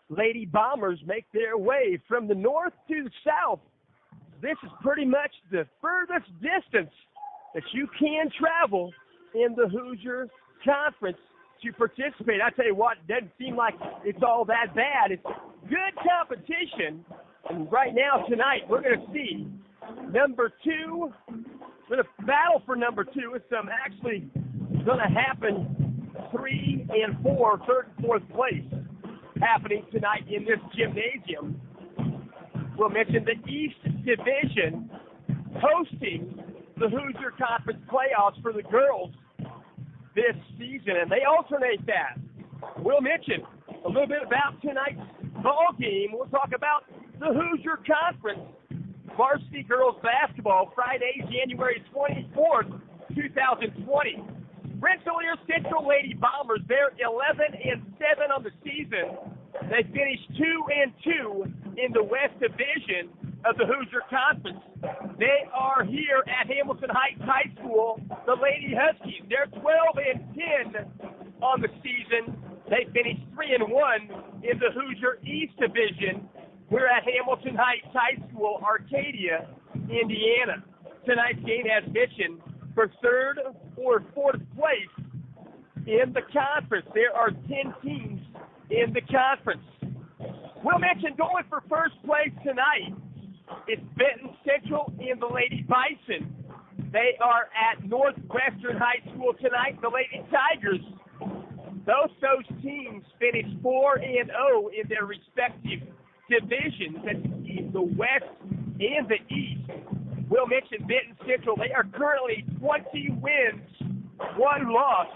Lady Bombers make their way from the north to the south. This is pretty much the furthest distance that you can travel in the Hoosier Conference to participate. I tell you what, it doesn't seem like it's all that bad. It's good competition. And right now, tonight, we're going to see number two. We're going to battle for number two. It's actually going to happen 3 and 4, third and fourth place, happening tonight in this gymnasium. We'll mention the East Division hosting the Hoosier Conference playoffs for the girls this season, and they alternate that. We'll mention a little bit about tonight's ball game. We'll talk about the Hoosier Conference varsity girls basketball, Friday, January 24th, 2020. Rensselaer Central Lady Bombers, they're 11 and 7 on the season. They finished 2 and 2 in the West Division of the Hoosier Conference. They are here at Hamilton Heights High School, the Lady Huskies. They're 12 and 10 on the season. They finished 3 and 1 in the Hoosier East Division. We're at Hamilton Heights High School, Arcadia, Indiana. Tonight's game, as mentioned, for third or fourth place in the conference. There are 10 teams in the conference. We'll mention going for first place tonight. It's Benton Central and the Lady Bison. They are at Northwestern High School tonight. The Lady Tigers. Those teams finished 4 and 0 in their respective divisions. That's the West and the East. We'll mention Benton Central. They are currently 20 wins, 1 loss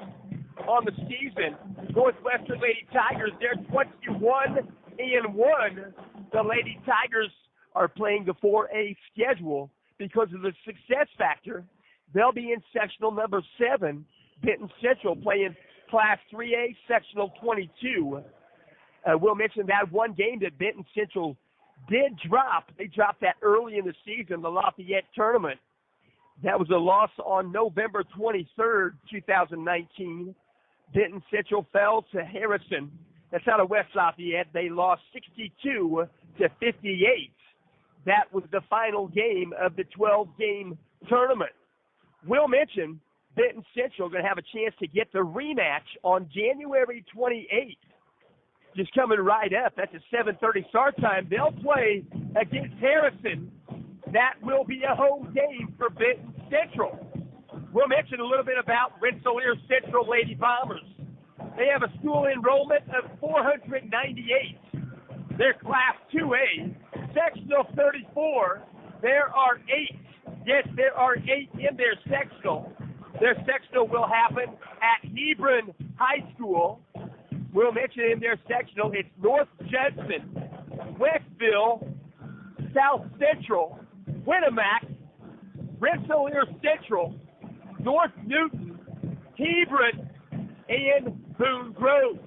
on the season. Northwestern Lady Tigers, they're 21 and 1. The Lady Tigers are playing the 4A schedule because of the success factor. They'll be in sectional number 7. Benton Central playing Class 3A, sectional 22. We'll mention that one game that Benton Central did drop. They dropped that early in the season, the Lafayette tournament. That was a loss on November 23rd, 2019. Benton Central fell to Harrison. That's out of West Lafayette. They lost 62 to 58. That was the final game of the 12-game tournament. We'll mention Benton Central going to have a chance to get the rematch on January 28th. Just coming right up. That's a 7:30 start time. They'll play against Harrison. That will be a home game for Benton Central. We'll mention a little bit about Rensselaer Central Lady Bombers. They have a school enrollment of 498. They're Class 2A, sectional 34. There are 8. Yes, there are 8 in their sectional. Their sectional will happen at Hebron High School. We'll mention in their sectional, it's North Judson, Westville, South Central, Winnemac, Rensselaer Central, North Newton, Hebron, and Boone Grove.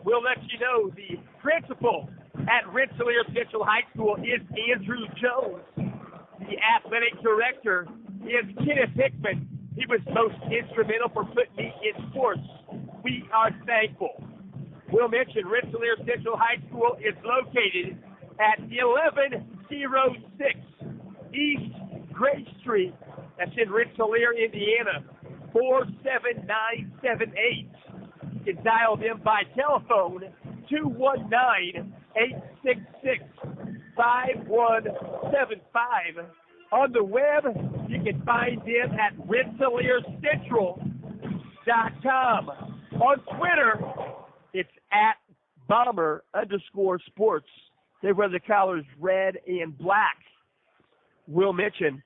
We'll let you know the principal at Rensselaer Central High School is Andrew Jones. The athletic director is Kenneth Hickman. He was most instrumental for putting me in sports. We are thankful. We'll mention Rensselaer Central High School is located at 1106 East Gray Street. That's in Rensselaer, Indiana, 47978. You can dial them by telephone, 219-866-5175. On the web, you can find them at RensselaerCentral.com. On Twitter, it's at Bomber_sports. They wear the colors red and black. We'll mention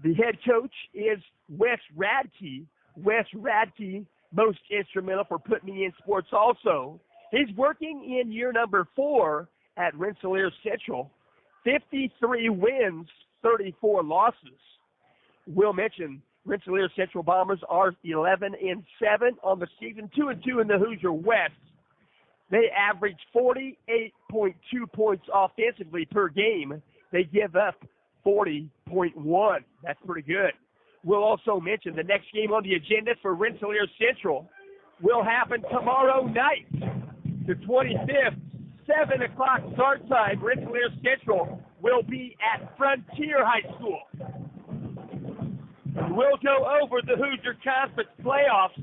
the head coach is Wes Radke. Wes Radke, most instrumental for putting me in sports also. He's working in year number 4 at Rensselaer Central. 53 wins, 34 losses. We'll mention Rensselaer Central Bombers are 11 and 7 on the season, 2 and 2 in the Hoosier West. They average 48.2 points offensively per game. They give up 40.1. That's pretty good. We'll also mention the next game on the agenda for Rensselaer Central will happen tomorrow night, the 25th, 7 o'clock start time, Rensselaer Central will be at Frontier High School. We'll go over the Hoosier Conference playoffs.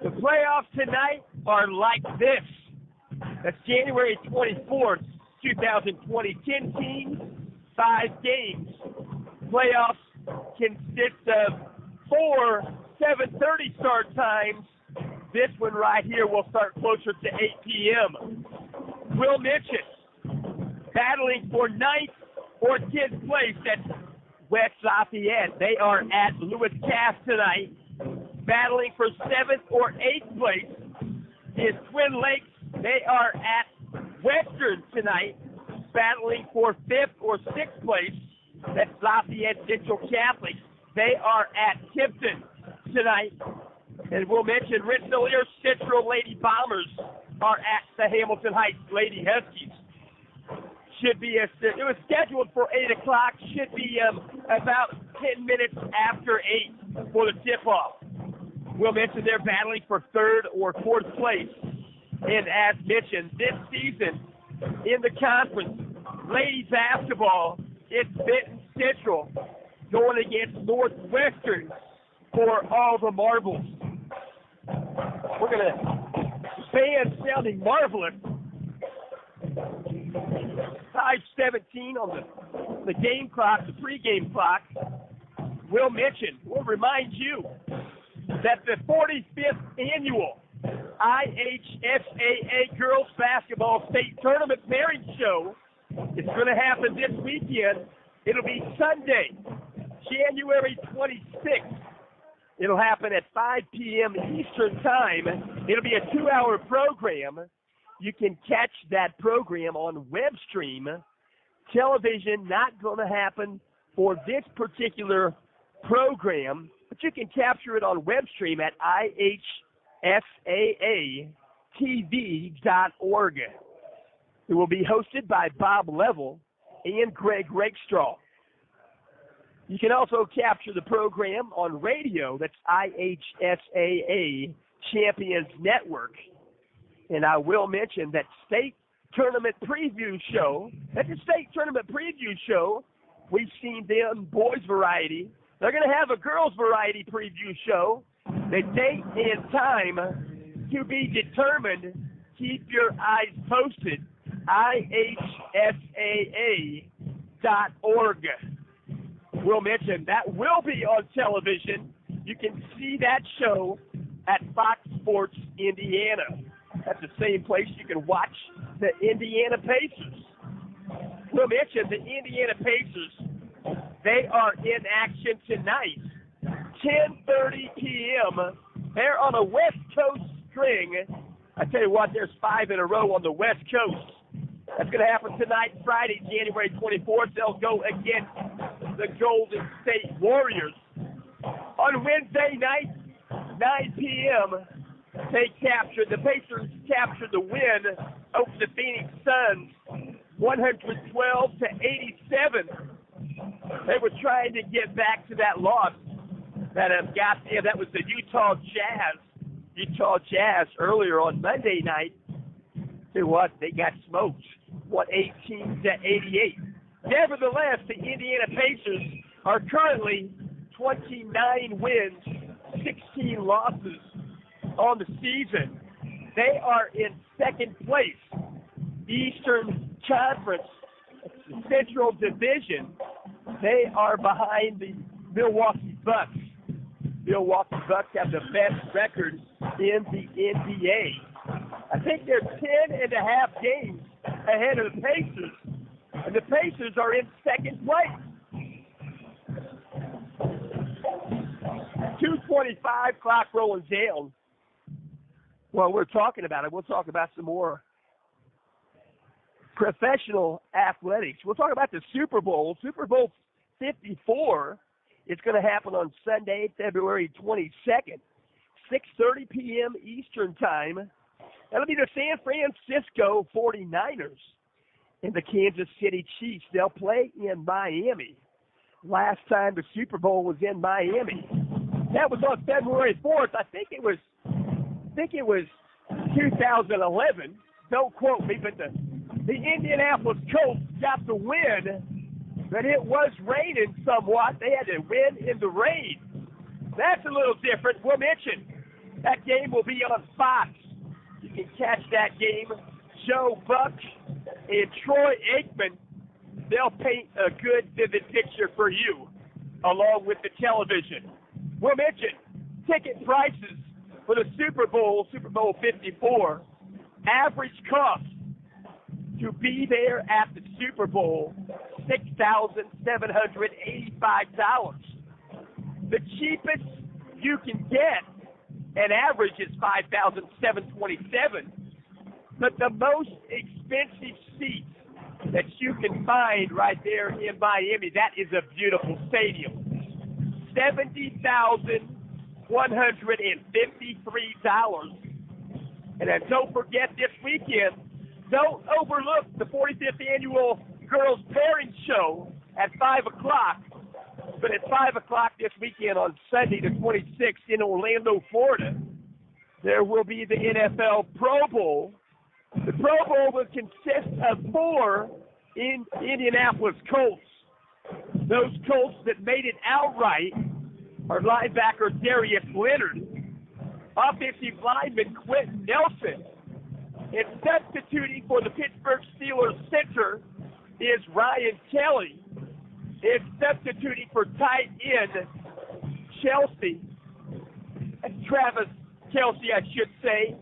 The playoffs tonight are like this. That's January 24th, 2020. 10 teams, 5 games. Playoffs consist of 4 7:30 start times. This one right here will start closer to 8 p.m. We'll mention battling for 9th or 10th place. That's West Lafayette. They are at Lewis Cass tonight. Battling for 7th or 8th place is Twin Lakes. They are at Western tonight. Battling for 5th or 6th place. That's Lafayette Central Catholic. They are at Tipton tonight. And we'll mention Rensselaer Central Lady Bombers are at the Hamilton Heights Lady Huskies. It was scheduled for 8 o'clock. Should be about 10 minutes after 8 for the tip-off. We'll mention they're battling for 3rd or 4th place. And as mentioned, this season in the conference, ladies basketball, it's Benton Central going against Northwestern for all the marbles. We're going to band sounding marvelous. 5:17 on the game clock, the pregame clock. We'll remind you that the 45th annual IHSAA Girls Basketball State Tournament Pairing Show is going to happen this weekend. It'll be Sunday, January 26th. It'll happen at 5 p.m. Eastern Time. It'll be a 2-hour program. You can catch that program on web stream. Television not going to happen for this particular program, but you can capture it on web stream at ihsaatv.org. It will be hosted by Bob Level and Greg Rakestraw. You can also capture the program on radio. That's IHSAA Champions Network. And I will mention that state tournament preview show. At the state tournament preview show, we've seen them boys variety. They're going to have a girls variety preview show. The date and time to be determined. Keep your eyes posted. IHSAA.org. We'll mention that will be on television. You can see that show at Fox Sports Indiana. That's the same place you can watch the Indiana Pacers. We'll mention the Indiana Pacers. They are in action tonight, 10:30 p.m. They're on a West Coast string. I tell you what, there's 5 in a row on the West Coast. That's going to happen tonight, Friday, January 24th. They'll go against the Golden State Warriors. On Wednesday night, 9 p.m., the Pacers captured the win over the Phoenix Suns, 112-87. They were trying to get back to that loss that was the Utah Jazz earlier on Monday night. See what? They got smoked. 18-88. Nevertheless, the Indiana Pacers are currently 29 wins, 16 losses on the season. They are in 2nd place, Eastern Conference, Central Division. They are behind the Milwaukee Bucks. Milwaukee Bucks have the best record in the NBA. I think they're 10.5 games ahead of the Pacers, and the Pacers are in 2nd place. 2:25 clock rolling down. While we're talking about it, we'll talk about some more professional athletics. We'll talk about the Super Bowl. Super Bowl 54 is going to happen on Sunday, February 22nd, 6:30 p.m. Eastern Time. That'll be the San Francisco 49ers and the Kansas City Chiefs. They'll play in Miami. Last time the Super Bowl was in Miami, that was on February 4th. I think it was 2011. don't quote me, but the Indianapolis Colts got the win, but it was raining somewhat. They had to win in the rain. That's a little different. We'll mention that game will be on Fox. You can catch that game. Joe Buck and Troy Aikman, they'll paint a good, vivid picture for you, along with the television. We'll mention ticket prices for the Super Bowl 54. Average cost to be there at the Super Bowl, $6,785. The cheapest you can get, an average is $5,727. But the most expensive seat that you can find right there in Miami, that is a beautiful stadium. $70,153. And then don't forget this weekend, don't overlook the 45th annual Girls Pairing Show at 5 o'clock. But at 5 o'clock this weekend on Sunday the 26th in Orlando, Florida, there will be the NFL Pro Bowl. The Pro Bowl will consist of 4 Indianapolis Colts. Those Colts that made it outright are linebacker Darius Leonard, offensive lineman Quentin Nelson, and substituting for the Pittsburgh Steelers center is Ryan Kelly, and substituting for tight end Travis Kelce, I should say.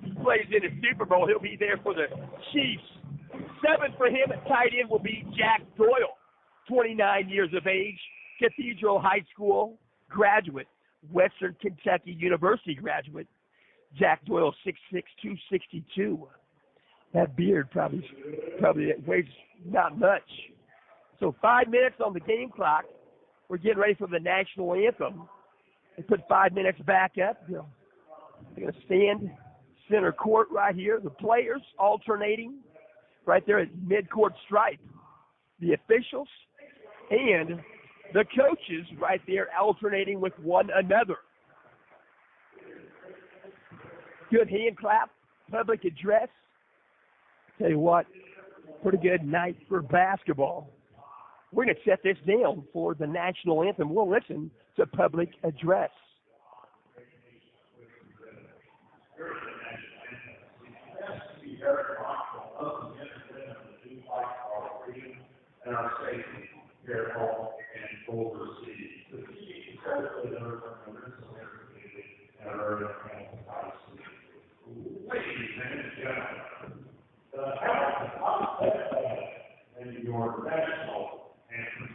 He plays in the Super Bowl. He'll be there for the Chiefs. 7 for him at tight end will be Jack Doyle, 29 years of age, Cathedral High School graduate, Western Kentucky University graduate. Jack Doyle, 6'6", 262. That beard probably weighs not much. So 5 minutes on the game clock. We're getting ready for the national anthem. They put 5 minutes back up. They're going to stand center court right here. The players alternating right there at mid-court stripe. The officials and the coaches right there alternating with one another. Good hand clap, public address. Tell you what, pretty good night for basketball. We're going to set this down for the national anthem. We'll listen to public address. And our safety here at home and overseas. The key is critically learned from the Rensselaer community and our urban policy. Ladies and gentlemen, the health and your national anthem.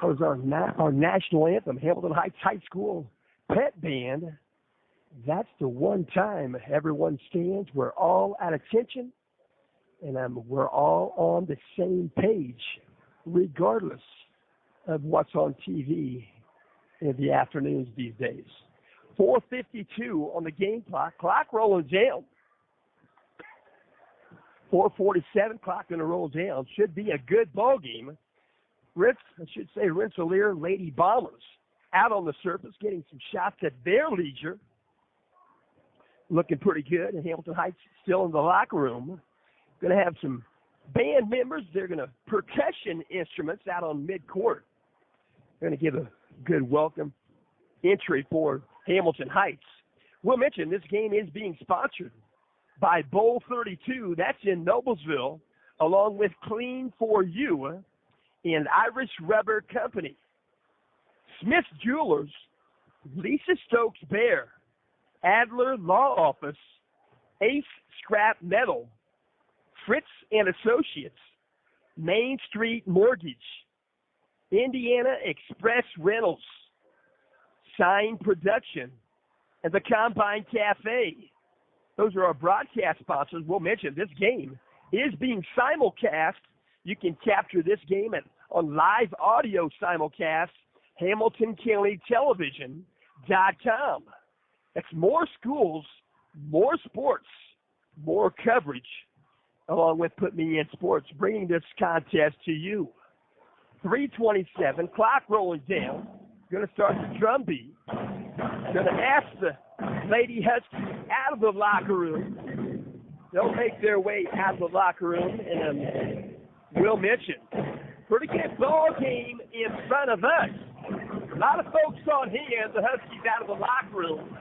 That was our national anthem, Hamilton Heights High School Pet Band. That's the one time everyone stands. We're all at attention, and we're all on the same page, regardless of what's on TV in the afternoons these days. 4:52 on the game clock. Clock rolling down. 4:47 clock going to roll down. Should be a good ball game. Rensselaer Lady Bombers out on the surface, getting some shots at their leisure. Looking pretty good. And Hamilton Heights still in the locker room. Going to have some band members. They're going to percussion instruments out on midcourt. They're going to give a good welcome entry for Hamilton Heights. We'll mention this game is being sponsored by Bowl 32. That's in Noblesville, along with Clean For You and Irish Rubber Company. Smith Jewelers, Lisa Stokes Bear, Adler Law Office, Ace Scrap Metal, Fritz and Associates, Main Street Mortgage, Indiana Express Rentals, Sign Production, and the Combine Cafe. Those are our broadcast sponsors. We'll mention this game is being simulcast. You can capture this game on live audio simulcast, HamiltonCountyTelevision.com. That's more schools, more sports, more coverage, along with Put Me in Sports, bringing this contest to you. 3:27, clock rolling down. Going to start the drum beat. Going to ask the Lady Huskies out of the locker room. They'll make their way out of the locker room, and we'll mention, pretty good ball game in front of us. A lot of folks on hand, the Huskies out of the locker room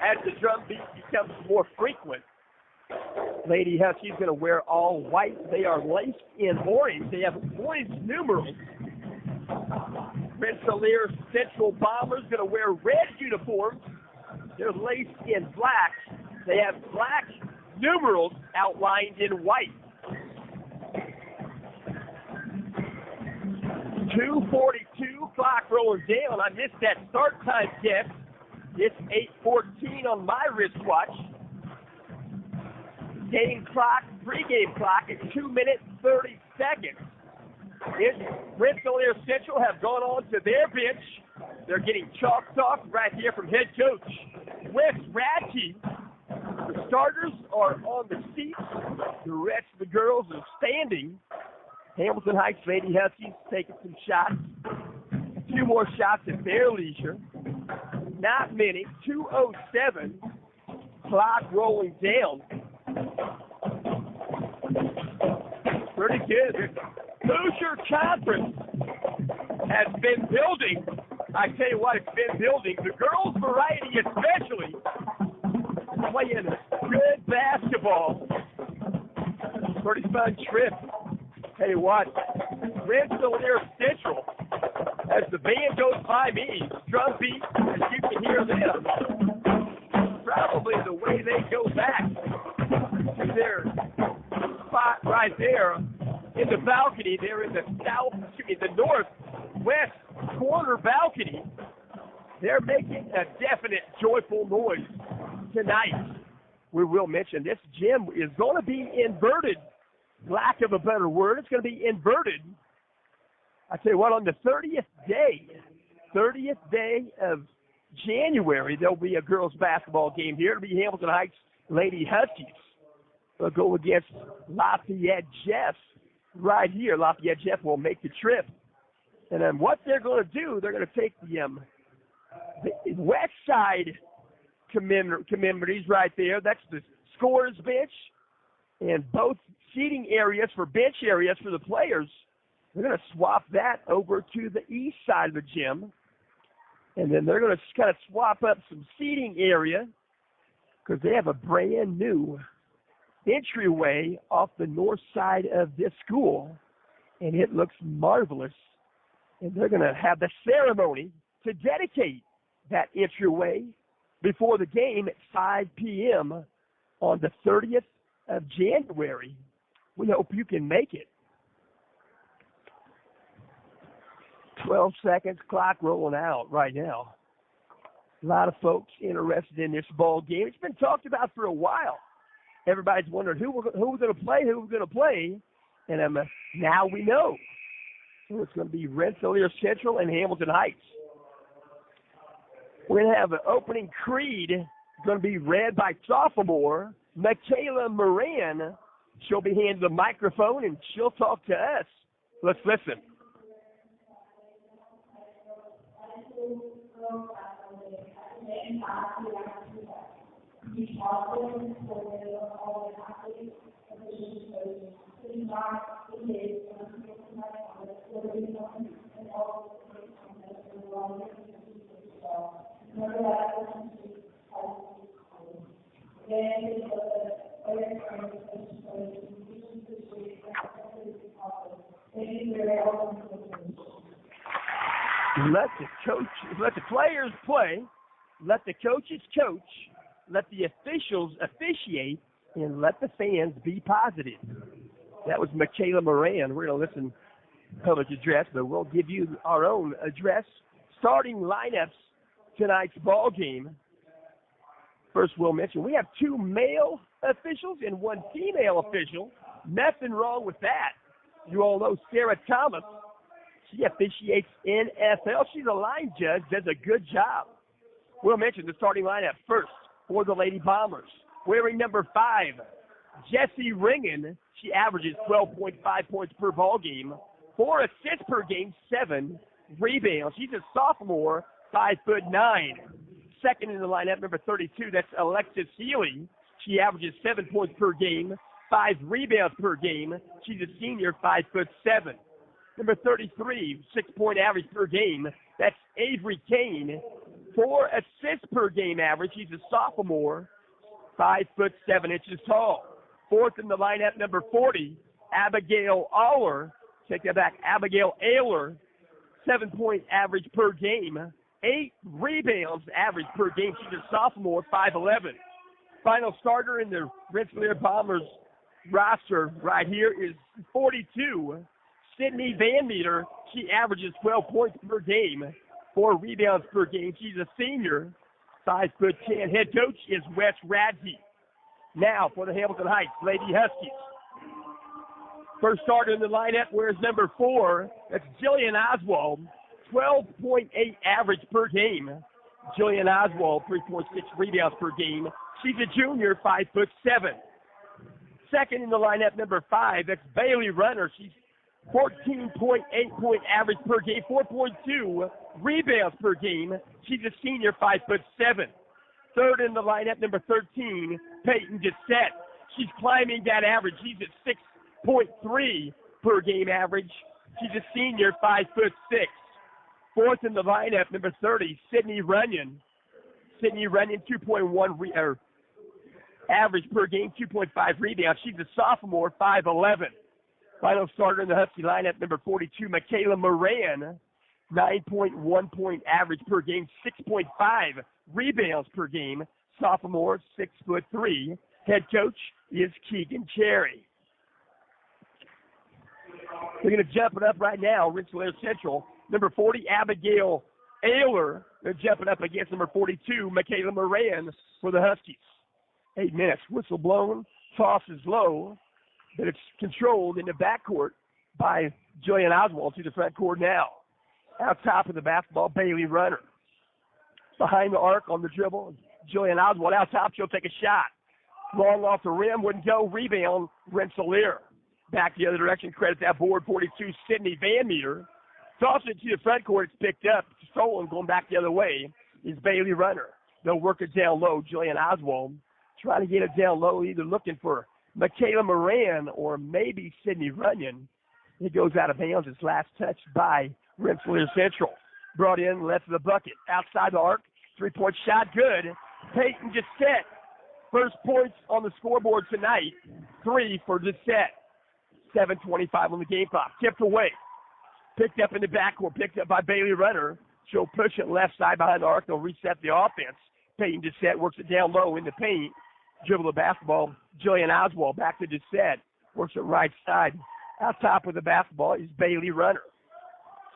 as the drum beat becomes more frequent. Lady Huskies going to wear all white. They are laced in orange. They have orange numerals. Rensselaer Central Bombers going to wear red uniforms. They're laced in black. They have black numerals outlined in white. 2:42, clock rolling down. I missed that start time guess. It's 8:14 on my wristwatch. Game clock, pregame clock at 2 minutes, 30 seconds. Rensselaer Central have gone on to their bench. They're getting chalk talk right here from head coach Wes Radke. The starters are on the seats. The rest of the girls are standing. Hamilton Heights Lady Huskies taking some shots. A few more shots at their leisure. Not many. 2:07. Clock rolling down. Pretty good. Hoosier Conference has been building. I tell you what, it's been building. The girls' variety especially, playing good basketball. Pretty fun trip. Tell you what, Rensselaer Central, as the band goes by me, drum beat, as you can hear them, probably the way they go back to their spot right there in the balcony. They're in the northwest corner balcony. They're making a definite joyful noise tonight. We will mention this gym is going to be inverted. Lack of a better word, it's going to be inverted. I tell you what, on the 30th day of January, there'll be a girls' basketball game here. It'll be Hamilton Heights Lady Huskies. They'll go against Lafayette Jeff right here. Lafayette Jeff will make the trip. And then what they're going to do, they're going to take the west side commemoraries right there. That's the scorer's bench and both seating areas for bench areas for the players. They're going to swap that over to the east side of the gym. And then they're going to kind of swap up some seating area because they have a brand new entryway off the north side of this school. And it looks marvelous. And they're going to have the ceremony to dedicate that entryway before the game at 5 p.m. on the 30th of January. We hope you can make it. 12 seconds, clock rolling out right now. A lot of folks interested in this ball game. It's been talked about for a while. Everybody's wondering who's going to play, and now we know. So it's going to be Rensselaer Central and Hamilton Heights. We're going to have an opening creed going to be read by sophomore Michaela Moran. She'll be handed the microphone, and she'll talk to us. Let's listen. Let the players play, let the coaches coach, let the officials officiate, and let the fans be positive. That was Michaela Moran. We're going to listen to public address, but we'll give you our own address. Starting lineups tonight's ball game. First, we'll mention we have 2 male officials and 1 female official. Nothing wrong with that. You all know Sarah Thomas. She officiates NFL. She's a line judge, does a good job. We'll mention the starting lineup first for the Lady Bombers. Wearing number 5, Jessie Ringen. She averages 12.5 points per ball game, 4 assists per game, 7 rebounds. She's a sophomore, 5'9". Second in the lineup, number 32, that's Alexis Healy. She averages 7 points per game, 5 rebounds per game. She's a senior, 5'7". Number 33, 6-point average per game. That's Avery Kane. 4 assists per game average. He's a sophomore, 5'7" tall. Fourth in the lineup, number 40, Abigail Aller. Take that back, Abigail Ayler. 7-point average per game. 8 rebounds average per game. She's a sophomore, 5'11". Final starter in the Rensselaer Bombers roster right here is 42, Sydney Van Meter. She averages 12 points per game, 4 rebounds per game. She's a senior, 5'10". Head coach is Wes Radke. Now for the Hamilton Heights Lady Huskies. First starter in the lineup wears number 4. That's Jillian Oswald. 12.8 average per game. Jillian Oswald, 3.6 rebounds per game. She's a junior, 5'7". Second in the lineup, number 5, that's Bailey Runner. She's 14.8 point average per game, 4.2 rebounds per game. She's a senior, 5'7". Third in the lineup, number 13, Peyton Gissette. She's climbing that average. She's at 6.3 per game average. She's a senior, 5'6". Fourth in the lineup, number 30, Sydney Runyon. Sydney Runyon, 2.1 average per game, 2.5 rebounds. She's a sophomore, 5'11". Final starter in the Husky lineup, number 42, Michaela Moran. 9.1 point average per game, 6.5 rebounds per game. Sophomore, 6'3". Head coach is Keegan Cherry. We're going to jump it up right now, Rensselaer Central. Number 40, Abigail Ayler. They're jumping up against number 42, Michaela Moran for the Huskies. 8 minutes. Whistle blown. Toss is low, but it's controlled in the backcourt by Jillian Oswald to the front court now. Out top of the basketball, Bailey Runner. Behind the arc on the dribble, Jillian Oswald. Out top, she'll take a shot. Long off the rim, wouldn't go. Rebound, Rensselaer. Back the other direction, credit that board, 42, Sydney Van Meter. Toss it to the front court, it's picked up. Stolen, going back the other way, is Bailey Runner. They'll work it down low. Jillian Oswald trying to get it down low, either looking for Michaela Moran or maybe Sydney Runyon. It goes out of bounds. It's last touched by Rensselaer Central. Brought in, left of the bucket. Outside the arc, 3-point shot, good. Peyton Gissette, first points on the scoreboard tonight. 3 for Gissette. 7:25 on the game clock. Tipped away. Picked up in the backcourt, picked up by Bailey Runner. She'll push it left side behind the arc. They'll reset the offense. Peyton Gissette works it down low in the paint. Dribble the basketball. Jillian Oswald back to Gissette. Works it right side. Out top with the basketball is Bailey Runner.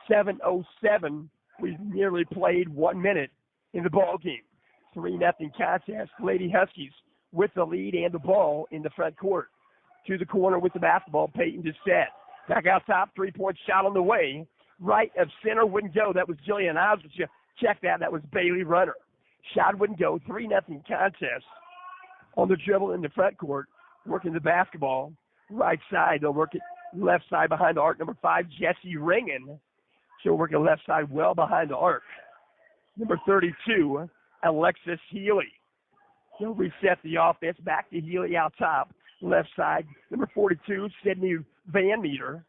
7:07. We've nearly played 1 minute in the ball game. 3-0 contest. Lady Huskies with the lead and the ball in the front court. To the corner with the basketball. Peyton Doucette. Back out top. 3-point shot on the way. Right of center wouldn't go. That was Jillian Oswald. Check that. That was Bailey Runner. Shot wouldn't go. 3-0 contest. On the dribble in the front court. Working the basketball. Right side. They'll work it left side behind the arc. Number 5, Jessie Ringen. She'll work it left side well behind the arc. Number 32, Alexis Healy. She'll reset the offense back to Healy out top. Left side. Number 42, Sydney Van Meter.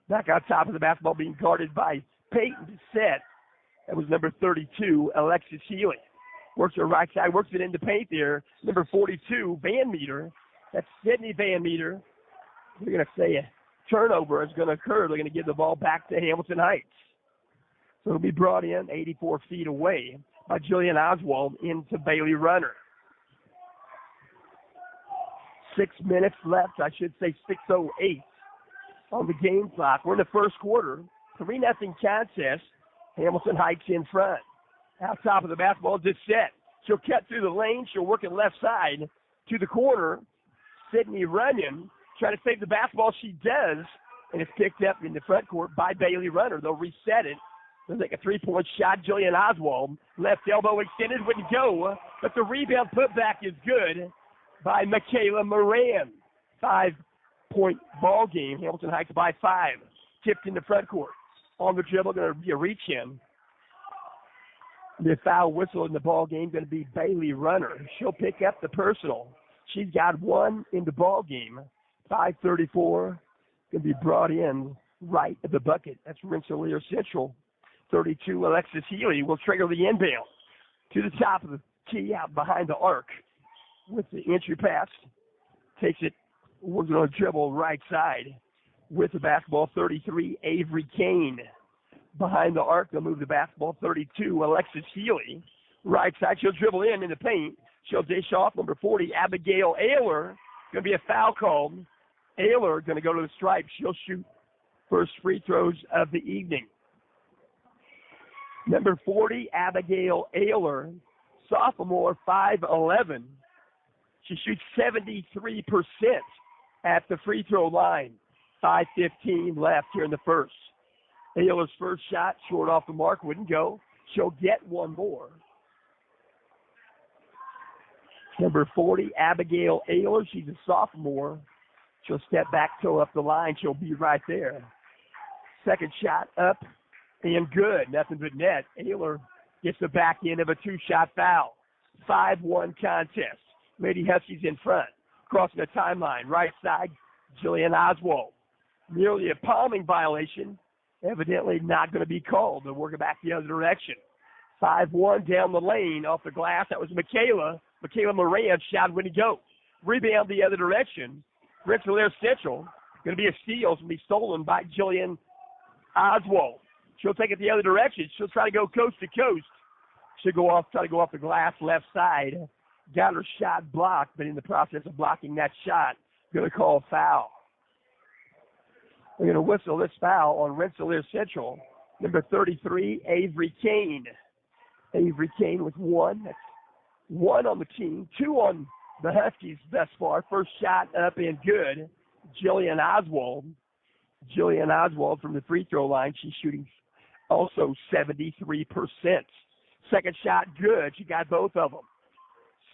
Back out top of the basketball being guarded by Peyton Doucette. That was number 32, Alexis Healy. Works her right side, works it into paint there. Number 42, Van Meter. That's Sydney Van Meter. They're going to say a turnover is going to occur. They're going to give the ball back to Hamilton Heights. So it'll be brought in 84 feet away by Jillian Oswald into Bailey Runner. 6 minutes left, I should say 6:08 on the game clock. We're in the first quarter. 3-0 contest. Hamilton Heights in front. Out top of the basketball, Doucette. She'll cut through the lane. She'll work it left side to the corner. Sydney Runyon trying to save the basketball. She does, and it's picked up in the front court by Bailey Runner. They'll reset it. They'll take a 3-point shot. Jillian Oswald, left elbow extended, wouldn't go, but the rebound putback is good by Michaela Moran. 5-point ball game. Hamilton Heights by 5. Tipped in the front court. On the dribble, going to be a reach in. The foul whistle in the ball game going to be Bailey Runner. She'll pick up the personal. She's got 1 in the ball game. 5:34 going to be brought in right at the bucket. That's Rensselaer Central. 32, Alexis Healy will trigger the inbound to the top of the key out behind the arc with the entry pass. Takes it. We're going to dribble right side with the basketball. 33, Avery Kane. Behind the arc, they'll move the basketball. 32, Alexis Healy. Right side, she'll dribble in the paint. She'll dish off. Number 40, Abigail Ayler. Going to be a foul called. Ayler going to go to the stripe. She'll shoot first free throws of the evening. Number 40, Abigail Ayler, sophomore, 5'11". She shoots 73% at the free throw line. 5:15 left here in the first. Ayler's first shot, short off the mark, wouldn't go. She'll get one more. Number 40, Abigail Ayler. She's a sophomore. She'll step back, toe up the line. She'll be right there. Second shot up and good. Nothing but net. Ayler gets the back end of a 2-shot foul. 5-1 contest. Lady Huskies in front. Crossing the timeline. Right side, Jillian Oswald. Nearly a palming violation. Evidently not going to be called. They're working back the other direction. 5-1 down the lane off the glass. That was Michaela Moran. Shot when he goes. Rebound the other direction. Rensselaer Central. Going to be a steal. It's going to be stolen by Jillian Oswald. She'll take it the other direction. She'll try to go coast to coast. She'll try to go off the glass left side. Got her shot blocked, but in the process of blocking that shot, going to call a foul. We're going to whistle this foul on Rensselaer Central. Number 33, Avery Kane. Avery Kane with 1. That's 1 on the team, 2 on the Huskies thus far. First shot up and good. Jillian Oswald. Jillian Oswald from the free throw line. She's shooting also 73%. Second shot good. She got both of them.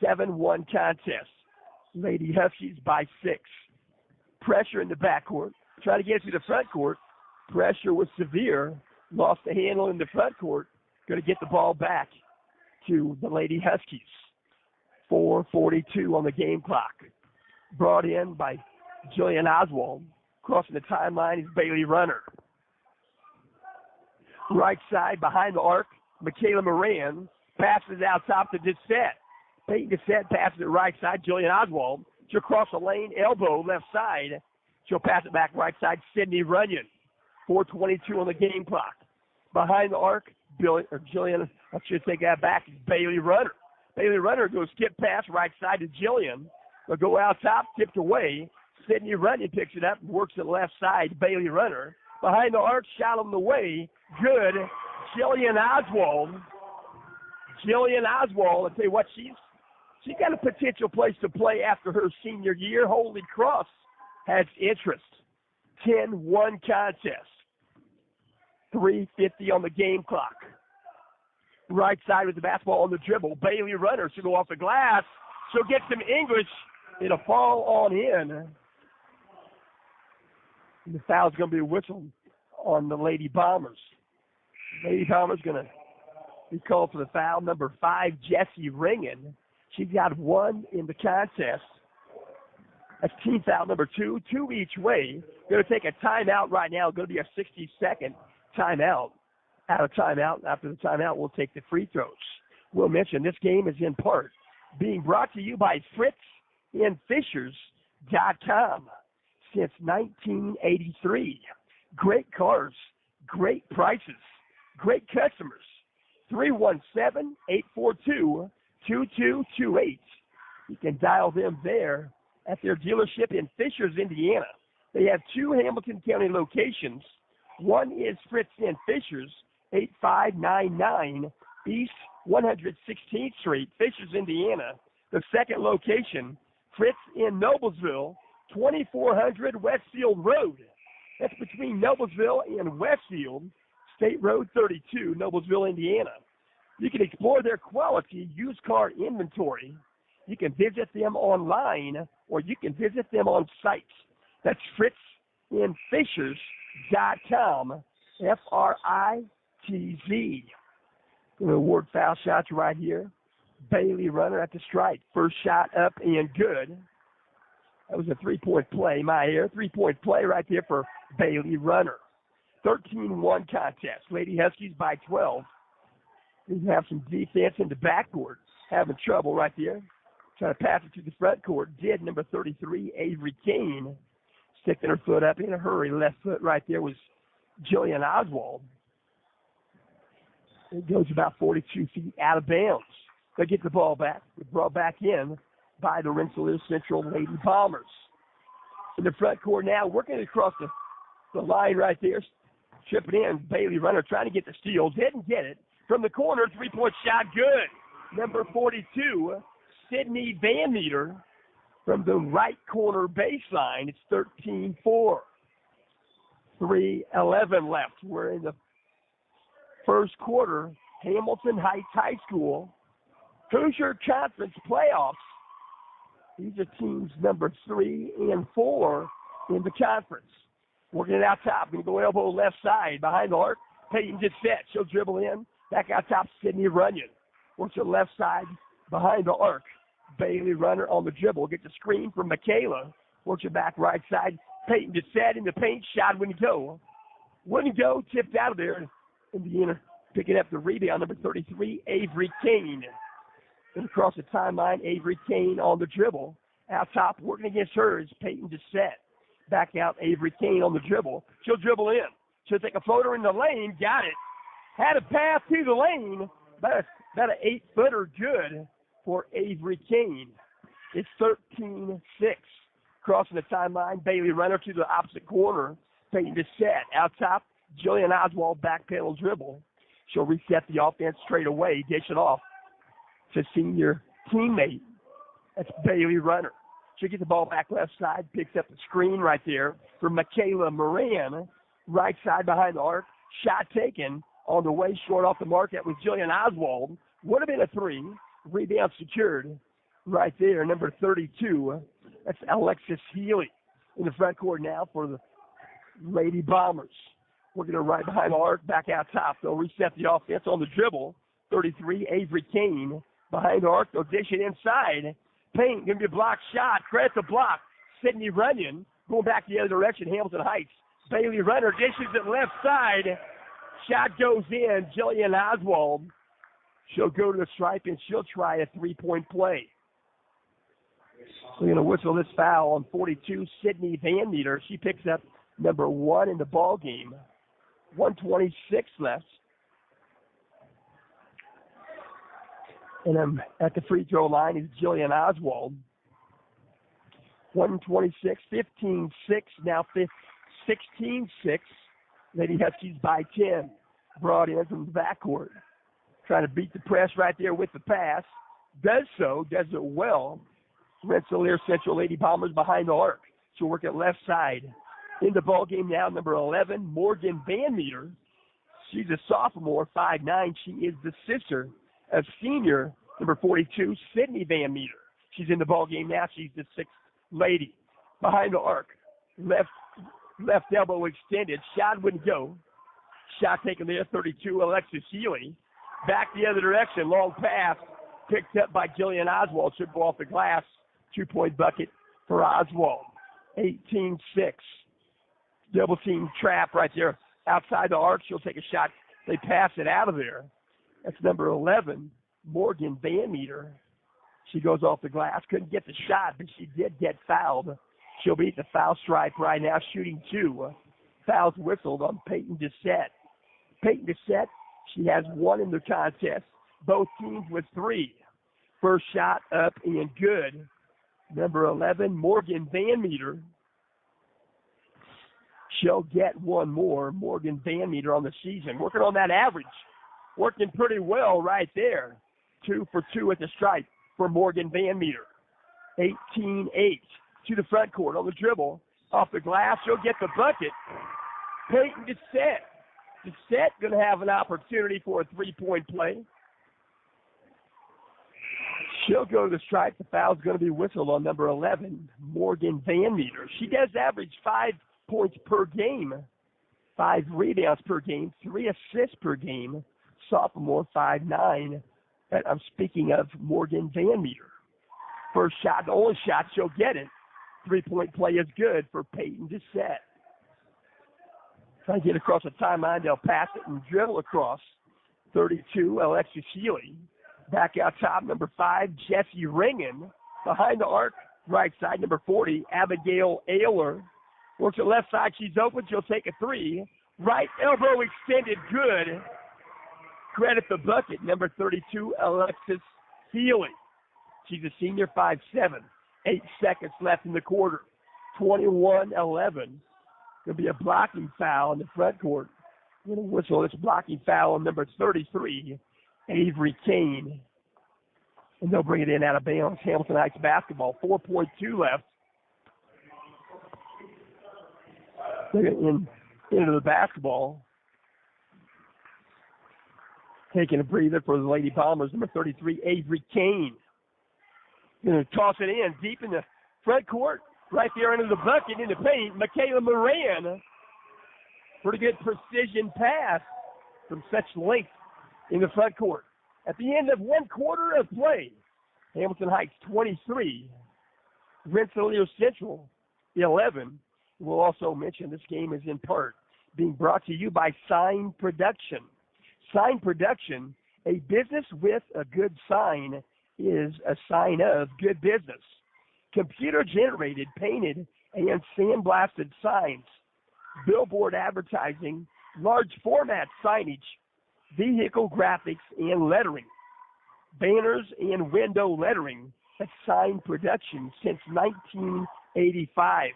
7-1 contest. Lady Huskies by 6. Pressure in the backcourt. Trying to get through the front court. Pressure was severe. Lost the handle in the front court. Going to get the ball back to the Lady Huskies. 4:42 on the game clock. Brought in by Jillian Oswald. Crossing the timeline is Bailey Runner. Right side behind the arc, Michaela Moran passes out top to Doucette. Peyton Doucette passes it right side, Jillian Oswald. She'll cross the lane, elbow left side. She'll pass it back right side, Sydney Runyon. 4:22 on the game clock. Behind the arc, Jillian, I should take that back, is Bailey Runner. Bailey Runner goes skip pass right side to Jillian. They'll go out top, tipped away. Sydney Runyon picks it up and works it left side. Bailey Runner behind the arc, shot on the way. Good. Jillian Oswald. I'll tell you what, she's got a potential place to play after her senior year. Holy Cross has interest. 10-1 contest. 3:50 on the game clock. Right side with the basketball on the dribble. Bailey Runner. She'll go off the glass. She'll get some English. It'll fall on in. And the foul's going to be whistled on the Lady Bombers. Lady Bombers going to be called for the foul. Number 5, Jessie Ringen. She's got 1 in the contest. That's team foul number 2. 2 each way. Going to take a timeout right now. Going to be a 60-second timeout. Out of timeout. After the timeout, we'll take the free throws. We'll mention this game is in part being brought to you by FritzandFishers.com since 1983. Great cars, great prices, great customers. 317-842-2228. You can dial them there at their dealership in Fishers, Indiana. They have 2 Hamilton County locations. One is Fritz and Fishers, 8599 East 116th Street, Fishers, Indiana. The second location, Fritz in Noblesville, 2400 Westfield Road. That's between Noblesville and Westfield, State Road 32, Noblesville, Indiana. You can explore their quality used car inventory. You can visit them online, or you can visit them on site. That's FritzandFishers.com, FRITZ. Award foul shots right here. Bailey Runner at the strike. First shot up and good. That was a 3-point play, my air. 3-point play right there for Bailey Runner. 13-1 contest. Lady Huskies by 12. They have some defense in the backcourt. Having trouble right there. Trying to pass it to the front court. Did number 33, Avery Kane. Sticking her foot up in a hurry. Left foot right there was Jillian Oswald. It goes about 42 feet out of bounds. They get the ball back. It's brought back in by the Rensselaer Central Lady Bombers. In the front court now, working across the line right there. Tripping in, Bailey Runner trying to get the steal. Didn't get it. From the corner, 3-point shot, good. Number 42, Sydney Van Meter. From the right corner baseline, it's 13-4. 3:11 left. We're in the first quarter. Hamilton Heights High School Hoosier Conference playoffs. These are teams number 3 and 4 in the conference. Working it out top. Going to go elbow left side. Behind the arc. Peyton gets set. She'll dribble in. Back out top, Sydney Runyon. Works the left side. Behind the arc. Bailey Runner on the dribble. Gets a screen from Michaela. Works it back right side. Peyton gets set in the paint. Shot wouldn't go. Wouldn't go. Tipped out of there. Indiana picking up the rebound. Number 33, Avery Kane. And across the timeline, Avery Kane on the dribble. Out top, working against her is Peyton Dissett. Back out, Avery Kane on the dribble. She'll dribble in. She'll take a floater in the lane. Got it. Had a pass to the lane. About an 8-footer good for Avery Kane. It's 13-6. Crossing the timeline, Bailey Runner to the opposite corner. Peyton Dissett. Out top, Jillian Oswald back pedal dribble. She'll reset the offense straight away. Dish it off to senior teammate. That's Bailey Runner. She'll get the ball back left side, picks up the screen right there for Michaela Moran. Right side behind the arc. Shot taken on the way short off the mark. That was Jillian Oswald. Would have been a 3. Rebound secured right there. Number 32. That's Alexis Healy in the front court now for the Lady Bombers. We're going to right behind the arc, back out top. They'll reset the offense on the dribble. 33, Avery Kane. Behind the arc, they'll dish it inside. Payne, going to be a block shot. Credit the block. Sydney Runyon going back the other direction, Hamilton Heights. Bailey Runner dishes it left side. Shot goes in. Jillian Oswald. She'll go to the stripe, and she'll try a 3-point play. So you're going to whistle this foul on 42, Sydney Van Meter. She picks up number 1 in the ball game. 1:26 left. And at the free throw line is Jillian Oswald. 1:26, 15-6, now 16-6. Lady Huskies by 10. Brought in from the backcourt. Trying to beat the press right there with the pass. Does it well. Rensselaer Central Lady Bombers behind the arc. She'll work at left side. In the ball game now, number 11, Morgan Van Meter. She's a sophomore, 5'9". She is the sister of senior, number 42, Sydney Van Meter. She's in the ball game now. She's the sixth lady. Behind the arc. Left elbow extended. Shot wouldn't go. Shot taken there, 32, Alexis Healy. Back the other direction. Long pass. Picked up by Jillian Oswald. Should go off the glass. 2-point bucket for Oswald. 18-6. Double team trap right there outside the arc. She'll take a shot. They pass it out of there. That's number 11, Morgan Van Meter. She goes off the glass. Couldn't get the shot, but she did get fouled. She'll be at the foul stripe right now, shooting 2. Fouls whistled on Peyton Dissett. Peyton Dissett, she has 1 in the contest. Both teams with 3. First shot up and good. Number 11, Morgan Van Meter. She'll get 1 more. Morgan Van Meter on the season. Working on that average. Working pretty well right there. 2 for 2 at the stripe for Morgan Van Meter. 18-8 to the front court on the dribble. Off the glass, she'll get the bucket. Peyton Dissett. Dissett going to have an opportunity for a 3-point play. She'll go to the stripe. The foul's going to be whistled on number 11, Morgan Van Meter. She does average 5 points per game, 5 rebounds per game, 3 assists per game. Sophomore, 5'9". I'm speaking of Morgan Van Meter. First shot, the only shot, she'll get it. 3-point play is good for Peyton Dissett. Trying to get across the timeline, they'll pass it and dribble across. 32, Alexis Healy. Back out top, number 5, Jessie Ringen. Behind the arc, right side, number 40, Abigail Ayler. Works at left side, she's open, she'll take a 3. Right elbow extended, good. Credit the bucket, number 32, Alexis Healy. She's a senior, 5'7". 8 seconds left in the quarter. 21-11. Going to be a blocking foul in the front court. Going to whistle this blocking foul on number 33, Avery Kane. And they'll bring it in out of bounds. Hamilton Heights basketball. 4.2 left. They're into the basketball. Taking a breather for the Lady Bombers. Number 33, Avery Kane. Going to toss it in deep in the front court. Right there under the bucket in the paint. Michaela Moran. Pretty good precision pass from such length in the front court. At the end of 1 quarter of play, Hamilton Heights 23, Rensselaer Central 11. We'll also mention this game is in part being brought to you by Sign Production. Sign Production, a business with a good sign is a sign of good business. Computer-generated, painted, and sandblasted signs, billboard advertising, large format signage, vehicle graphics and lettering, banners and window lettering. That's Sign Production since 1985.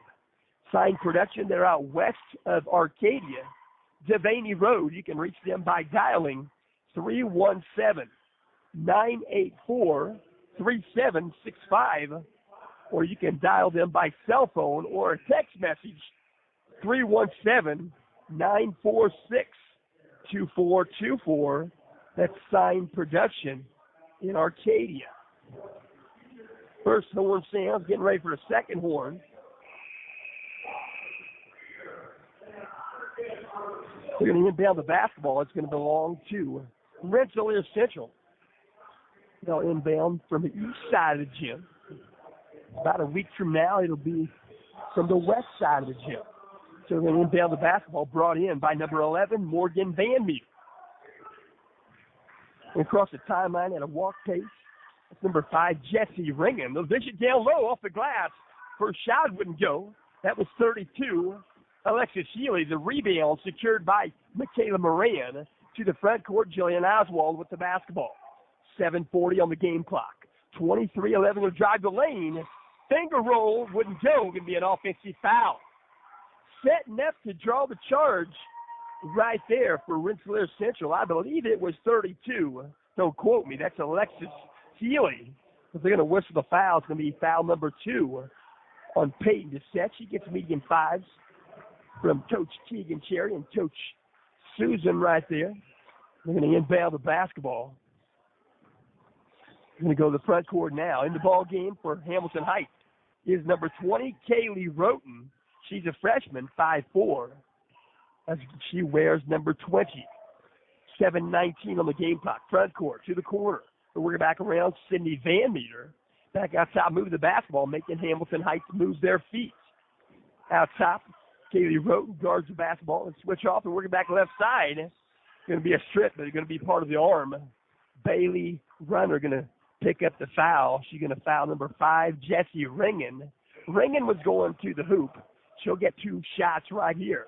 Sign Production, they're out west of Arcadia, Devaney Road. You can reach them by dialing 317-984-3765, or you can dial them by cell phone or a text message, 317-946-2424. That's Sign Production in Arcadia. First horn sounds, getting ready for the second horn. They're going to inbound the basketball. It's going to belong to Rensselaer Central. They'll inbound from the east side of the gym. About a week from now, it'll be from the west side of the gym. So they're going to inbound the basketball, brought in by number 11, Morgan Van Meter. And across the timeline at a walk pace, that's number 5, Jessie Ringen. They'll dish it down low off the glass. First shot wouldn't go. That was 32. Alexis Healy, the rebound secured by Michaela Moran. To the front court, Jillian Oswald with the basketball. 7:40 on the game clock. 23-11 will drive the lane. Finger roll wouldn't go. Going to be an offensive foul. Setting up to draw the charge right there for Rensselaer Central. I believe it was 32. Don't quote me. That's Alexis Healy. If they're going to whistle the foul, it's going to be foul number 2 on Peyton Doucette. She gets medium fives from Coach Keegan Cherry and Coach Susan right there. They're going to inbound the basketball. They're going to go to the front court now. In the ball game for Hamilton Heights is number 20, Kaylee Roten. She's a freshman, 5'4", as she wears number 20. 7:19 on the game clock. Front court to the corner. We're working back around. Sydney Van Meter back out top, moving the basketball, making Hamilton Heights move their feet. Out top, Kaylee Roten guards the basketball and switch off and working back left side. It's going to be a strip, but it's going to be part of the arm. Bailey Runner going to pick up the foul. She's going to foul number 5, Jessie Ringen. Ringen was going to the hoop. She'll get 2 shots right here.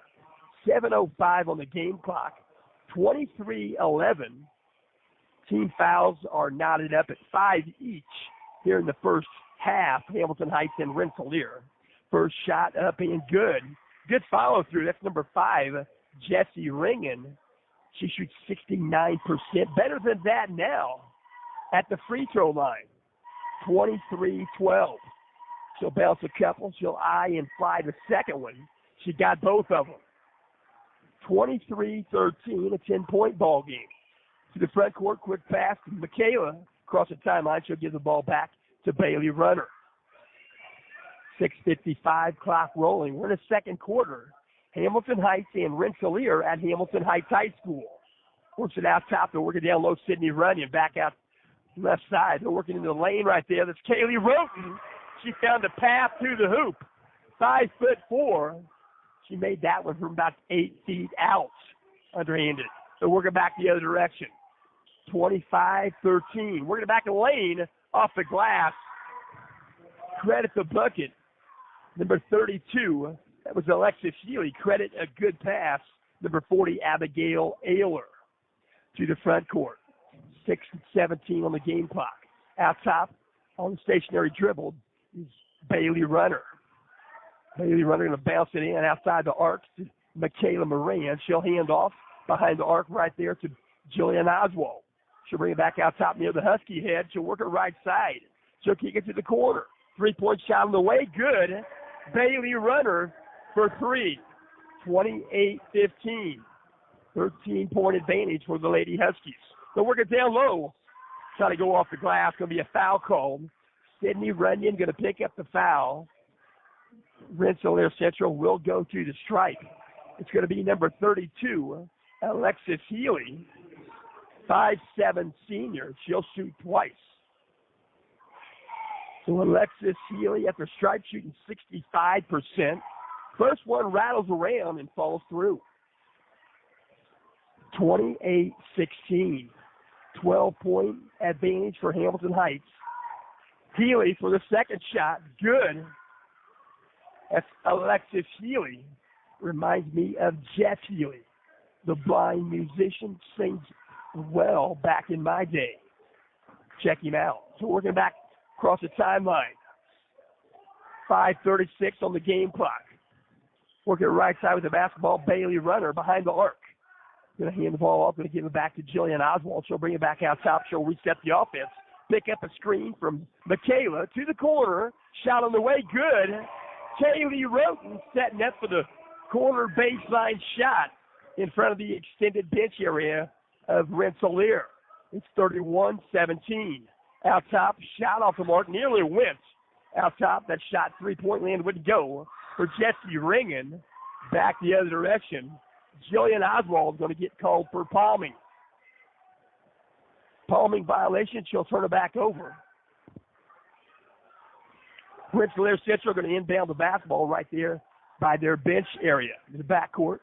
7:05 on the game clock. 23-11. Team fouls are knotted up at 5 each here in the first half. Hamilton Heights and Rensselaer. First shot up and good. Good follow through. That's number 5, Jessie Ringen. She shoots 69%. Better than that now at the free throw line. 23-12. She'll bounce a couple. She'll eye and fly the second one. She got both of them. 23-13, a 10-point ball game. To the front court, quick pass to Michaela. Across the timeline, she'll give the ball back to Bailey Runner. 6:55 clock rolling. We're in the second quarter. Hamilton Heights and Rensselaer at Hamilton Heights High School. Works it out top. They're working down low. Sydney Runyon back out left side. They're working into the lane right there. That's Kaylee Roten. She found a path to the hoop. 5'4". She made that one from about 8 feet out, underhanded. So working back the other direction. 25-13. Working back the lane off the glass. Credit the bucket. Number 32, that was Alexis Healy. Credit a good pass. Number 40, Abigail Ayler to the front court. 6:17 on the game clock. Out top on the stationary dribble is Bailey Runner. Bailey Runner going to bounce it in outside the arc to Michaela Moran. She'll hand off behind the arc right there to Jillian Oswald. She'll bring it back out top near the Husky head. She'll work her right side. She'll kick it to the corner. 3-point shot on the way. Good. Bailey Runner for 3. 28-15. 13-point advantage for the Lady Huskies. They'll work it down low. Try to go off the glass. Going to be a foul called. Sydney Runyon going to pick up the foul. Rensselaer Central will go to the stripe. It's going to be number 32, Alexis Healy, 5'7" senior. She'll shoot twice. So Alexis Healy at the stripe shooting 65%. First one rattles around and falls through. 28-16. 12-point advantage for Hamilton Heights. Healy for the second shot. Good. That's Alexis Healy. Reminds me of Jeff Healy, the blind musician, sings well back in my day. Check him out. So working back across the timeline. 5:36 on the game clock. Working right side with the basketball, Bailey Runner behind the arc. Going to hand the ball off, going to give it back to Jillian Oswald. She'll bring it back out top. She'll reset the offense. Pick up a screen from Michaela to the corner. Shot on the way, good. Kaylee Roten setting up for the corner baseline shot in front of the extended bench area of Rensselaer. It's 31-17. Out top, shot off the mark, nearly went. Out top, that shot, 3-point land wouldn't go for Jessie Ringen. Back the other direction. Jillian Oswald is going to get called for palming. Palming violation, she'll turn it back over. Rensselaer Central going to inbound the basketball right there by their bench area in the backcourt.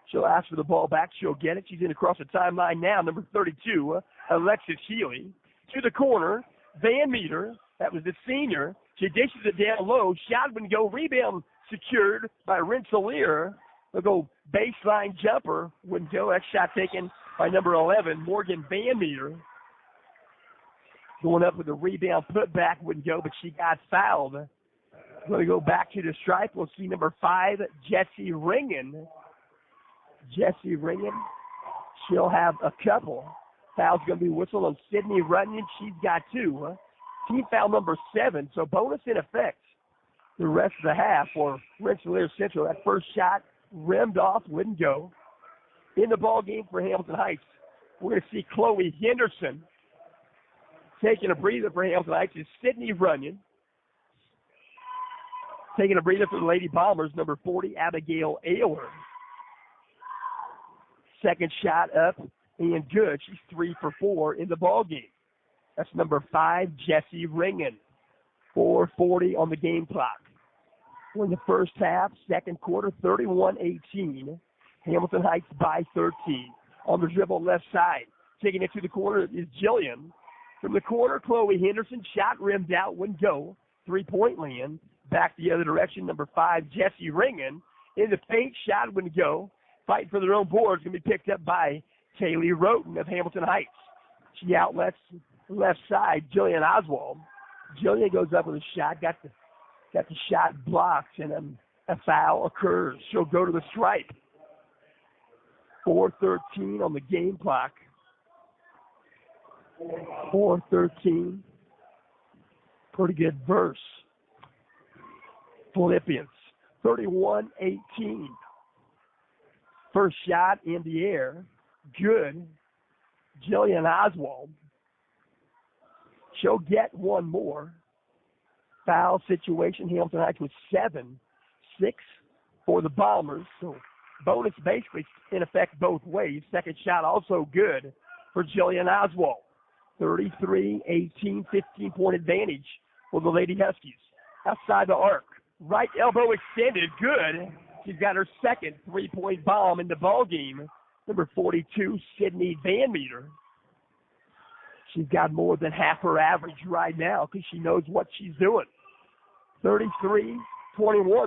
She'll ask for the ball back. She'll get it. She's in across the timeline now. Number 32, Alexis Healy. To the corner, Van Meter. That was the senior. She dishes it down low. Shot wouldn't go. Rebound secured by Rensselaer. They'll go baseline jumper. Wouldn't go. That shot taken by number 11, Morgan Van Meter. Going up with a rebound, put back, wouldn't go, but she got fouled. Going to go back to the stripe. We'll see number 5, Jessie Ringen. Jessie Ringen. She'll have a couple. Foul's going to be whistled on Sydney Runyon. She's got 2. Team foul number 7, so bonus in effect the rest of the half for Rensselaer Central. That first shot rimmed off, wouldn't go. In the ball game for Hamilton Heights, we're going to see Chloe Henderson taking a breather for Hamilton Heights is Sydney Runyon. Taking a breather for the Lady Bombers, number 40, Abigail Ayler. Second shot up and good. She's 3 for 4 in the ball game. That's number 5, Jessie Ringen. 4:40 on the game clock. We're in the first half, second quarter, 31-18. Hamilton Heights by 13. On the dribble left side. Taking it to the corner is Jillian. From the corner, Chloe Henderson. Shot rimmed out, wouldn't go. 3-point land. Back the other direction, number 5, Jessie Ringen. In the paint, shot wouldn't go. Fighting for their own boards. Going to be picked up by Kaylee Roten of Hamilton Heights. She outlets left side, Jillian Oswald. Jillian goes up with a shot, got the shot blocked, and a foul occurs. She'll go to the stripe. 4:13 on the game clock. 4:13. Pretty good verse. Philippians. 31-18. First shot in the air. Good. Jillian Oswald. She'll get one more. Foul situation. Hamilton Heights with 7-6 for the Bombers. So bonus basically in effect both ways. Second shot also good for Jillian Oswald. 33-18, 15-point advantage for the Lady Huskies. Outside the arc. Right elbow extended. Good. She's got her second 3-point bomb in the ball game. Number 42, Sydney Van Meter. She's got more than half her average right now because she knows what she's doing. 33-21.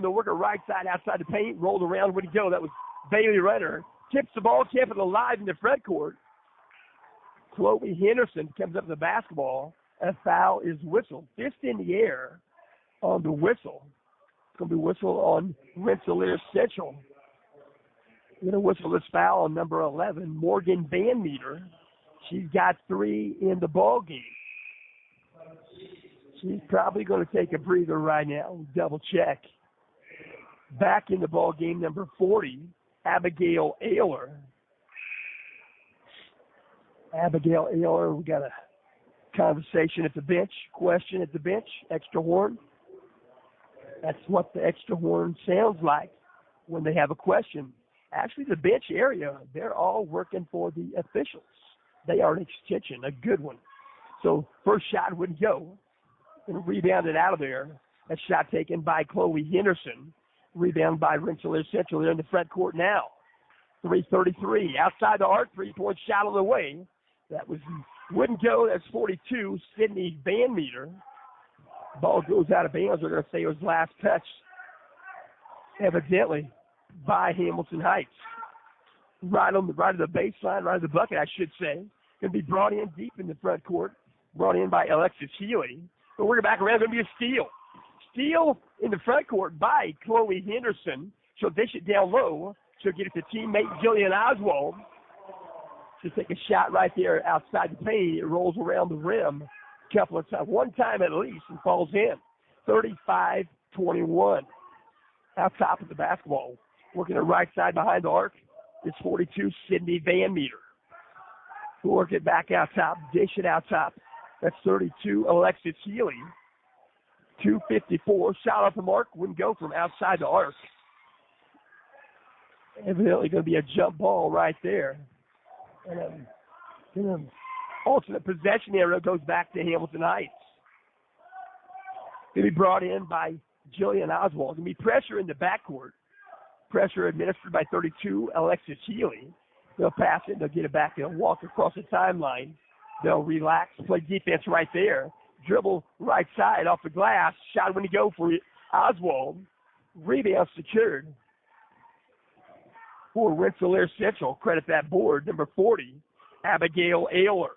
They'll work her right side outside the paint. Rolled around. Where'd he go? That was Bailey Renner. Tips the ball. Kept it alive in the front court. Chloe Henderson comes up with the basketball. A foul is whistled. Fist in the air on the whistle. It's going to be whistled on Rensselaer Central. Going to whistle this foul on number 11, Morgan Van Meter. She's got 3 in the ball game. She's probably going to take a breather right now. Double check. Back in the ball game, number 40, Abigail Ayler. Abigail Ayler, we got a conversation at the bench, question at the bench, extra horn. That's what the extra horn sounds like when they have a question. Actually, the bench area, they're all working for the officials. They are an extension, a good one. So first shot wouldn't go. And rebounded out of there. A shot taken by Chloe Henderson. Rebound by Rensselaer Central. They're in the front court now. 3:33. Outside the arc, 3-point shot on the way. That wouldn't go. That's 42, Sydney Van Meter. Ball goes out of bounds. We're going to say it was last touch, evidently, by Hamilton Heights. Right of the baseline, right of the bucket, I should say. Going to be brought in deep in the front court. Brought in by Alexis Healy. But we're back around. Going to be a steal. Steal in the front court by Chloe Henderson. She'll dish it down low. She'll get it to teammate Jillian Oswald. She'll take a shot right there outside the paint. It rolls around the rim a couple of times. One time at least and falls in. 35-21. Out top of the basketball. Working the right side behind the arc. It's 42, Sydney Van Meter. We'll work it back out top. Dish it out top. That's 32, Alexis Healy. 2:54. Shot off the mark. Wouldn't go from outside the arc. Evidently going to be a jump ball right there. And an alternate possession arrow goes back to Hamilton Heights. Going to be brought in by Jillian Oswald. Going to be pressure in the backcourt. Pressure administered by 32, Alexis Healy. They'll pass it. They'll get it back. They'll walk across the timeline. They'll relax, play defense right there. Dribble right side off the glass. Shot when you go for Oswald. Rebound secured for Rensselaer Central. Credit that board. Number 40, Abigail Ayler.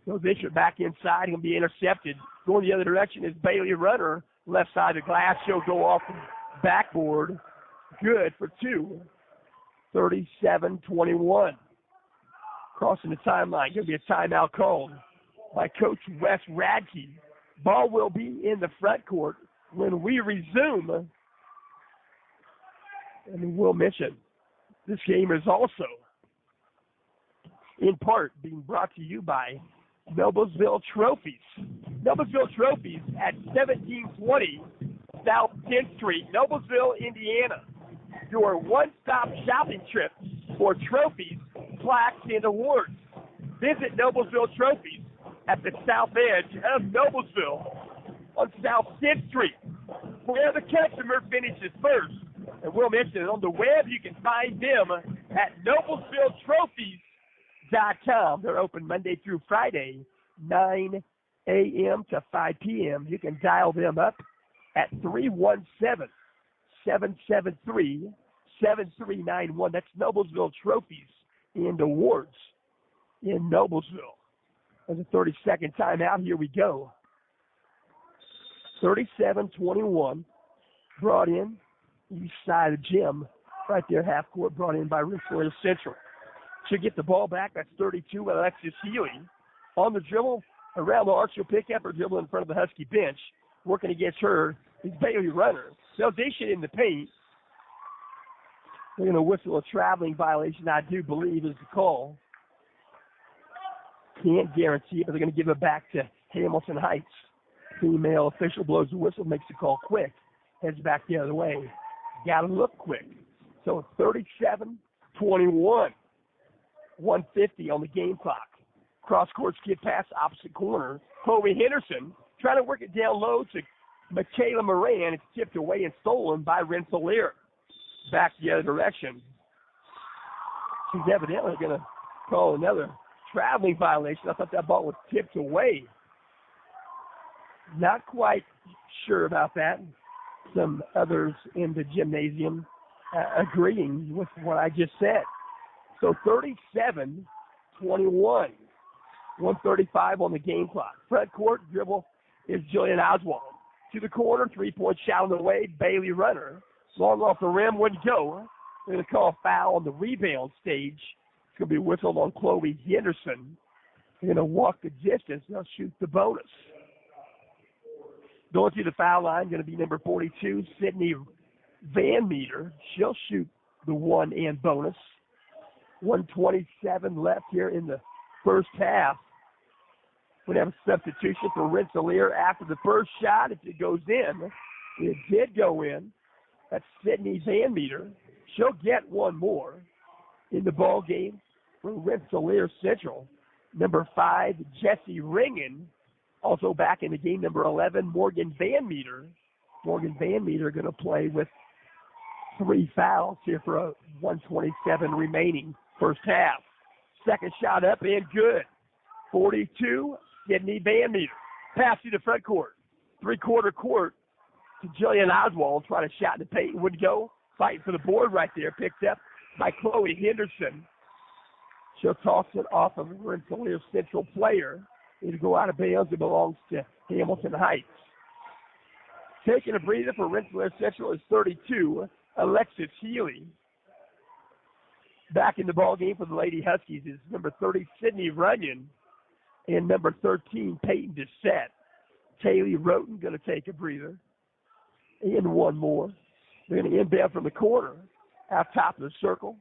So this is back inside. He'll be intercepted. Going the other direction is Bailey Runner. Left side of the glass. She'll go off the backboard. Good for 2. 37-21. Crossing the timeline, going to be a timeout called by Coach Wes Radke. Ball will be in the front court when we resume. And we'll mention this game is also in part being brought to you by Noblesville Trophies. Noblesville Trophies at 1720 South 10th Street, Noblesville, Indiana. Your one-stop shopping trip for trophies, plaques, and awards. Visit Noblesville Trophies at the south edge of Noblesville on South 10th Street, where the customer finishes first. And we'll mention it on the web. You can find them at NoblesvilleTrophies.com. They're open Monday through Friday, 9 a.m. to 5 p.m. You can dial them up at 317-773-7391. That's Noblesville Trophies and Awards in Noblesville. There's a 30-second timeout. Here we go. 37-21. Brought in east side of the gym. Right there, half court, brought in by Rensselaer Central. She'll get the ball back. That's 32 with Alexis Healy. On the dribble, around the arc, she'll pick up her dribble in front of the Husky bench. Working against her is Bailey Runner. They'll dish it in the paint. They're going to whistle a traveling violation, I do believe, is the call. Can't guarantee it, but they're going to give it back to Hamilton Heights. Female official blows the whistle, makes the call quick, heads back the other way. Got to look quick. So 37-21. 1:50 on the game clock. Cross-court skip pass, opposite corner. Chloe Henderson trying to work it down low to Michaela Moran. It's tipped away and stolen by Rensselaer. Back the other direction. She's evidently going to call another traveling violation. I thought that ball was tipped away. Not quite sure about that. Some others in the gymnasium agreeing with what I just said. So 37-21. 1:35 on the game clock. Front court dribble is Jillian Oswald. To the corner, three-point shot on the way, Bailey Runner. Long off the rim, wouldn't go. They're going to call a foul on the rebound stage. It's going to be whistled on Chloe Henderson. They're going to walk the distance. They'll shoot the bonus. Going to the foul line, going to be number 42, Sydney Van Meter. She'll shoot the one and bonus. 1:27 left here in the first half. We're going to have a substitution for Rensselaer after the first shot. If it goes in, it did go in. That's Sydney Van Meter. She'll get one more in the ball game for Rensselaer Central. Number 5, Jessie Ringen. Also back in the game, number 11, Morgan Van Meter. Morgan Van Meter going to play with 3 fouls here for a 1:27 remaining first half. Second shot up and good. 42, Sydney Van Meter. Pass to the front court. Three-quarter court to Jillian Oswald. Trying to shot in the paint. Would go. Fighting for the board right there. Picked up by Chloe Henderson. She'll toss it off of a Rensselaer Central player. It'll go out of bounds. It belongs to Hamilton Heights. Taking a breather for Rensselaer Central is 32, Alexis Healy. Back in the ball game for the Lady Huskies is number 30, Sydney Runyon, and number 13, Peyton Dissett. Taylor Roten going to take a breather. And one more. They're going to inbound from the corner, out top of the circle.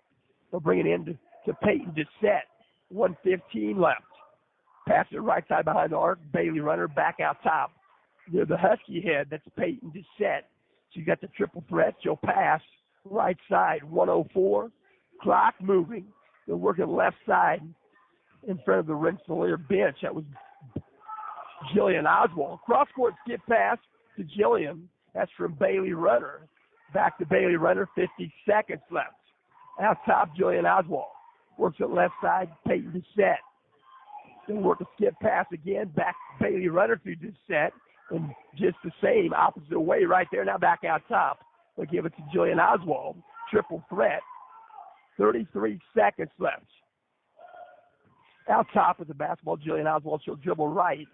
They'll bring it in to Peyton Dissett. 1:15 left. Pass it right side behind the arc. Bailey Runner back out top. Near the Husky head, that's Peyton Dissett. She's got the triple threat. She'll pass right side. 1:04. Clock moving. They're working left side in front of the Rensselaer bench. That was Jillian Oswald. Cross-court skip pass to Jillian. That's from Bailey Runner. Back to Bailey Runner. 50 seconds left. Out top, Jillian Oswald. Works it left side, Peyton Dissett. Then work a skip pass again. Back to Bailey Runner through Dissett. And just the same, opposite way right there. Now back out top. They'll give it to Jillian Oswald. Triple threat. 33 seconds left. Out top with the basketball, Jillian Oswald. She'll dribble right.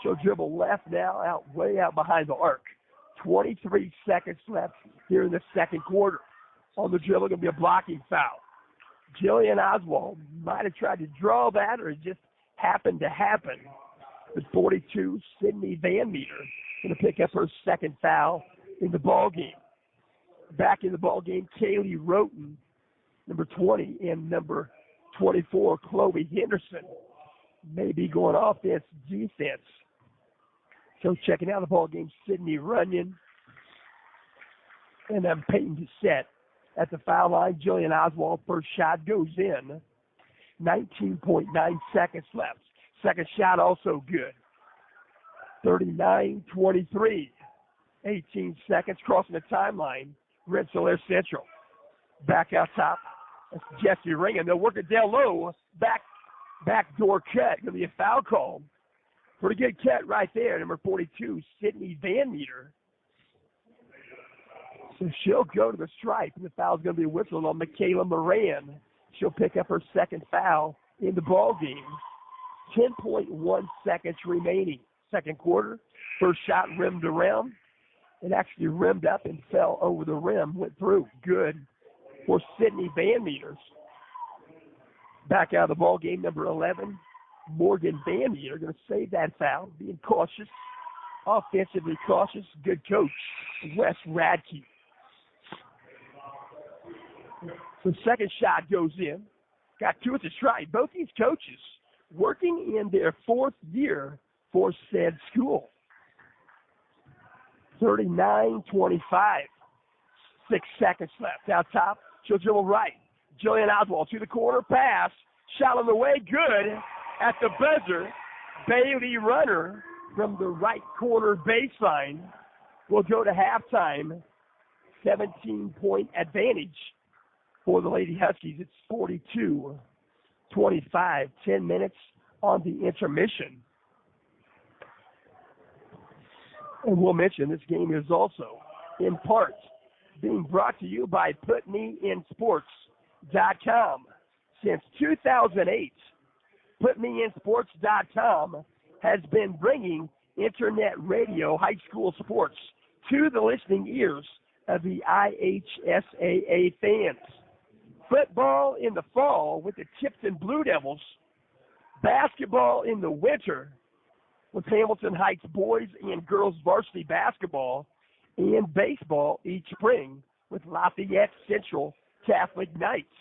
She'll dribble left now, way out behind the arc. 23 seconds left here in the second quarter. On the dribble, going to be a blocking foul. Jillian Oswald might have tried to draw that, or it just happened to happen. But 42, Sydney Van Meter going to pick up her second foul in the ball game. Back in the ball game, Kaylee Roten, number 20, and number 24, Chloe Henderson, may be going offense, defense. So checking out the ball game, Sydney Runyon and Peyton Bissett at the foul line. Jillian Oswald, first shot goes in. 19.9 seconds left. Second shot also good. 39-23. 18 seconds crossing the timeline. Rensselaer Central. Back out top. That's Jesse Ring, and they'll work it down low. Backdoor cut. Going to be a foul call. Pretty good cut right there. Number 42, Sydney Van Meter. So she'll go to the stripe, and the foul's going to be whistled on Michaela Moran. She'll pick up her second foul in the ball game. 10.1 seconds remaining. Second quarter. First shot rimmed around. It actually rimmed up and fell over the rim, went through. Good for Sydney Van Meters. Back out of the ball game, number 11, Morgan Van Meter, going to save that foul, being cautious, offensively cautious. Good coach, Wes Radke. So second shot goes in. Got two at the strike. Both these coaches working in their fourth year for said school. 39-25. 6 seconds left. Out top, she'll dribble right. Jillian Oswald to the corner, pass. Shot on the way, good. At the buzzer, Bailey Runner from the right corner baseline will go to halftime. 17-point advantage for the Lady Huskies. It's 42-25. 10 minutes on the intermission. And we'll mention this game is also, in part, being brought to you by PutMeInSports.com. Since 2008, PutMeInSports.com has been bringing internet radio high school sports to the listening ears of the IHSAA fans. Football in the fall with the Tipton Blue Devils. Basketball in the winter with Hamilton Heights boys and girls varsity basketball, and baseball each spring with Lafayette Central Catholic Knights.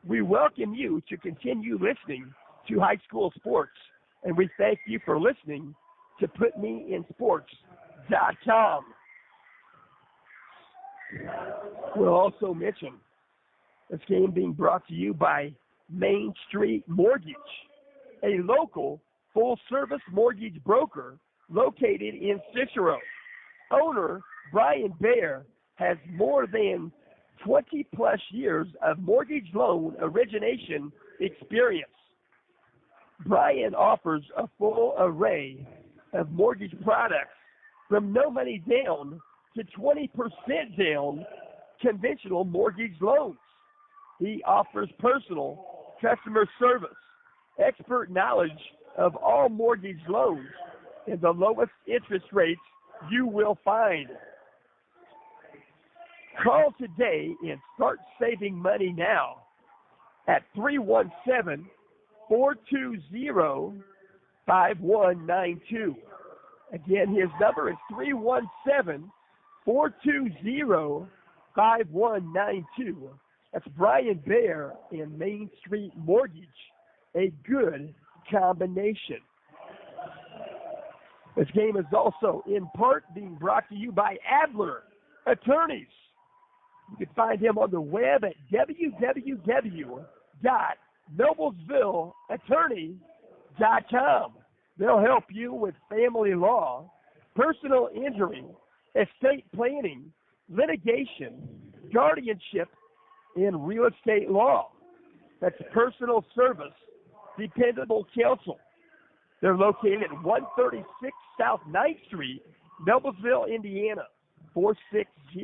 We welcome you to continue listening to high school sports, and we thank you for listening to PutMeInSports.com. We'll also mention this game being brought to you by Main Street Mortgage, a local full-service mortgage broker located in Cicero. Owner Brian Baer has more than 20-plus years of mortgage loan origination experience. Brian offers a full array of mortgage products from no money down to 20% down conventional mortgage loans. He offers personal customer service, expert knowledge of all mortgage loans, and the lowest interest rates you will find. Call today and start saving money now at 317-420-5192. Again, his number is 317-420-5192. That's Brian Baer in Main Street Mortgage. A good combination. This game is also in part being brought to you by Adler Attorneys. You can find him on the web at www.noblesvilleattorney.com. They'll help you with family law, personal injury, estate planning, litigation, guardianship, and real estate law. That's personal service, dependable counsel. They're located at 136 South 9th Street, Noblesville, Indiana, 46060.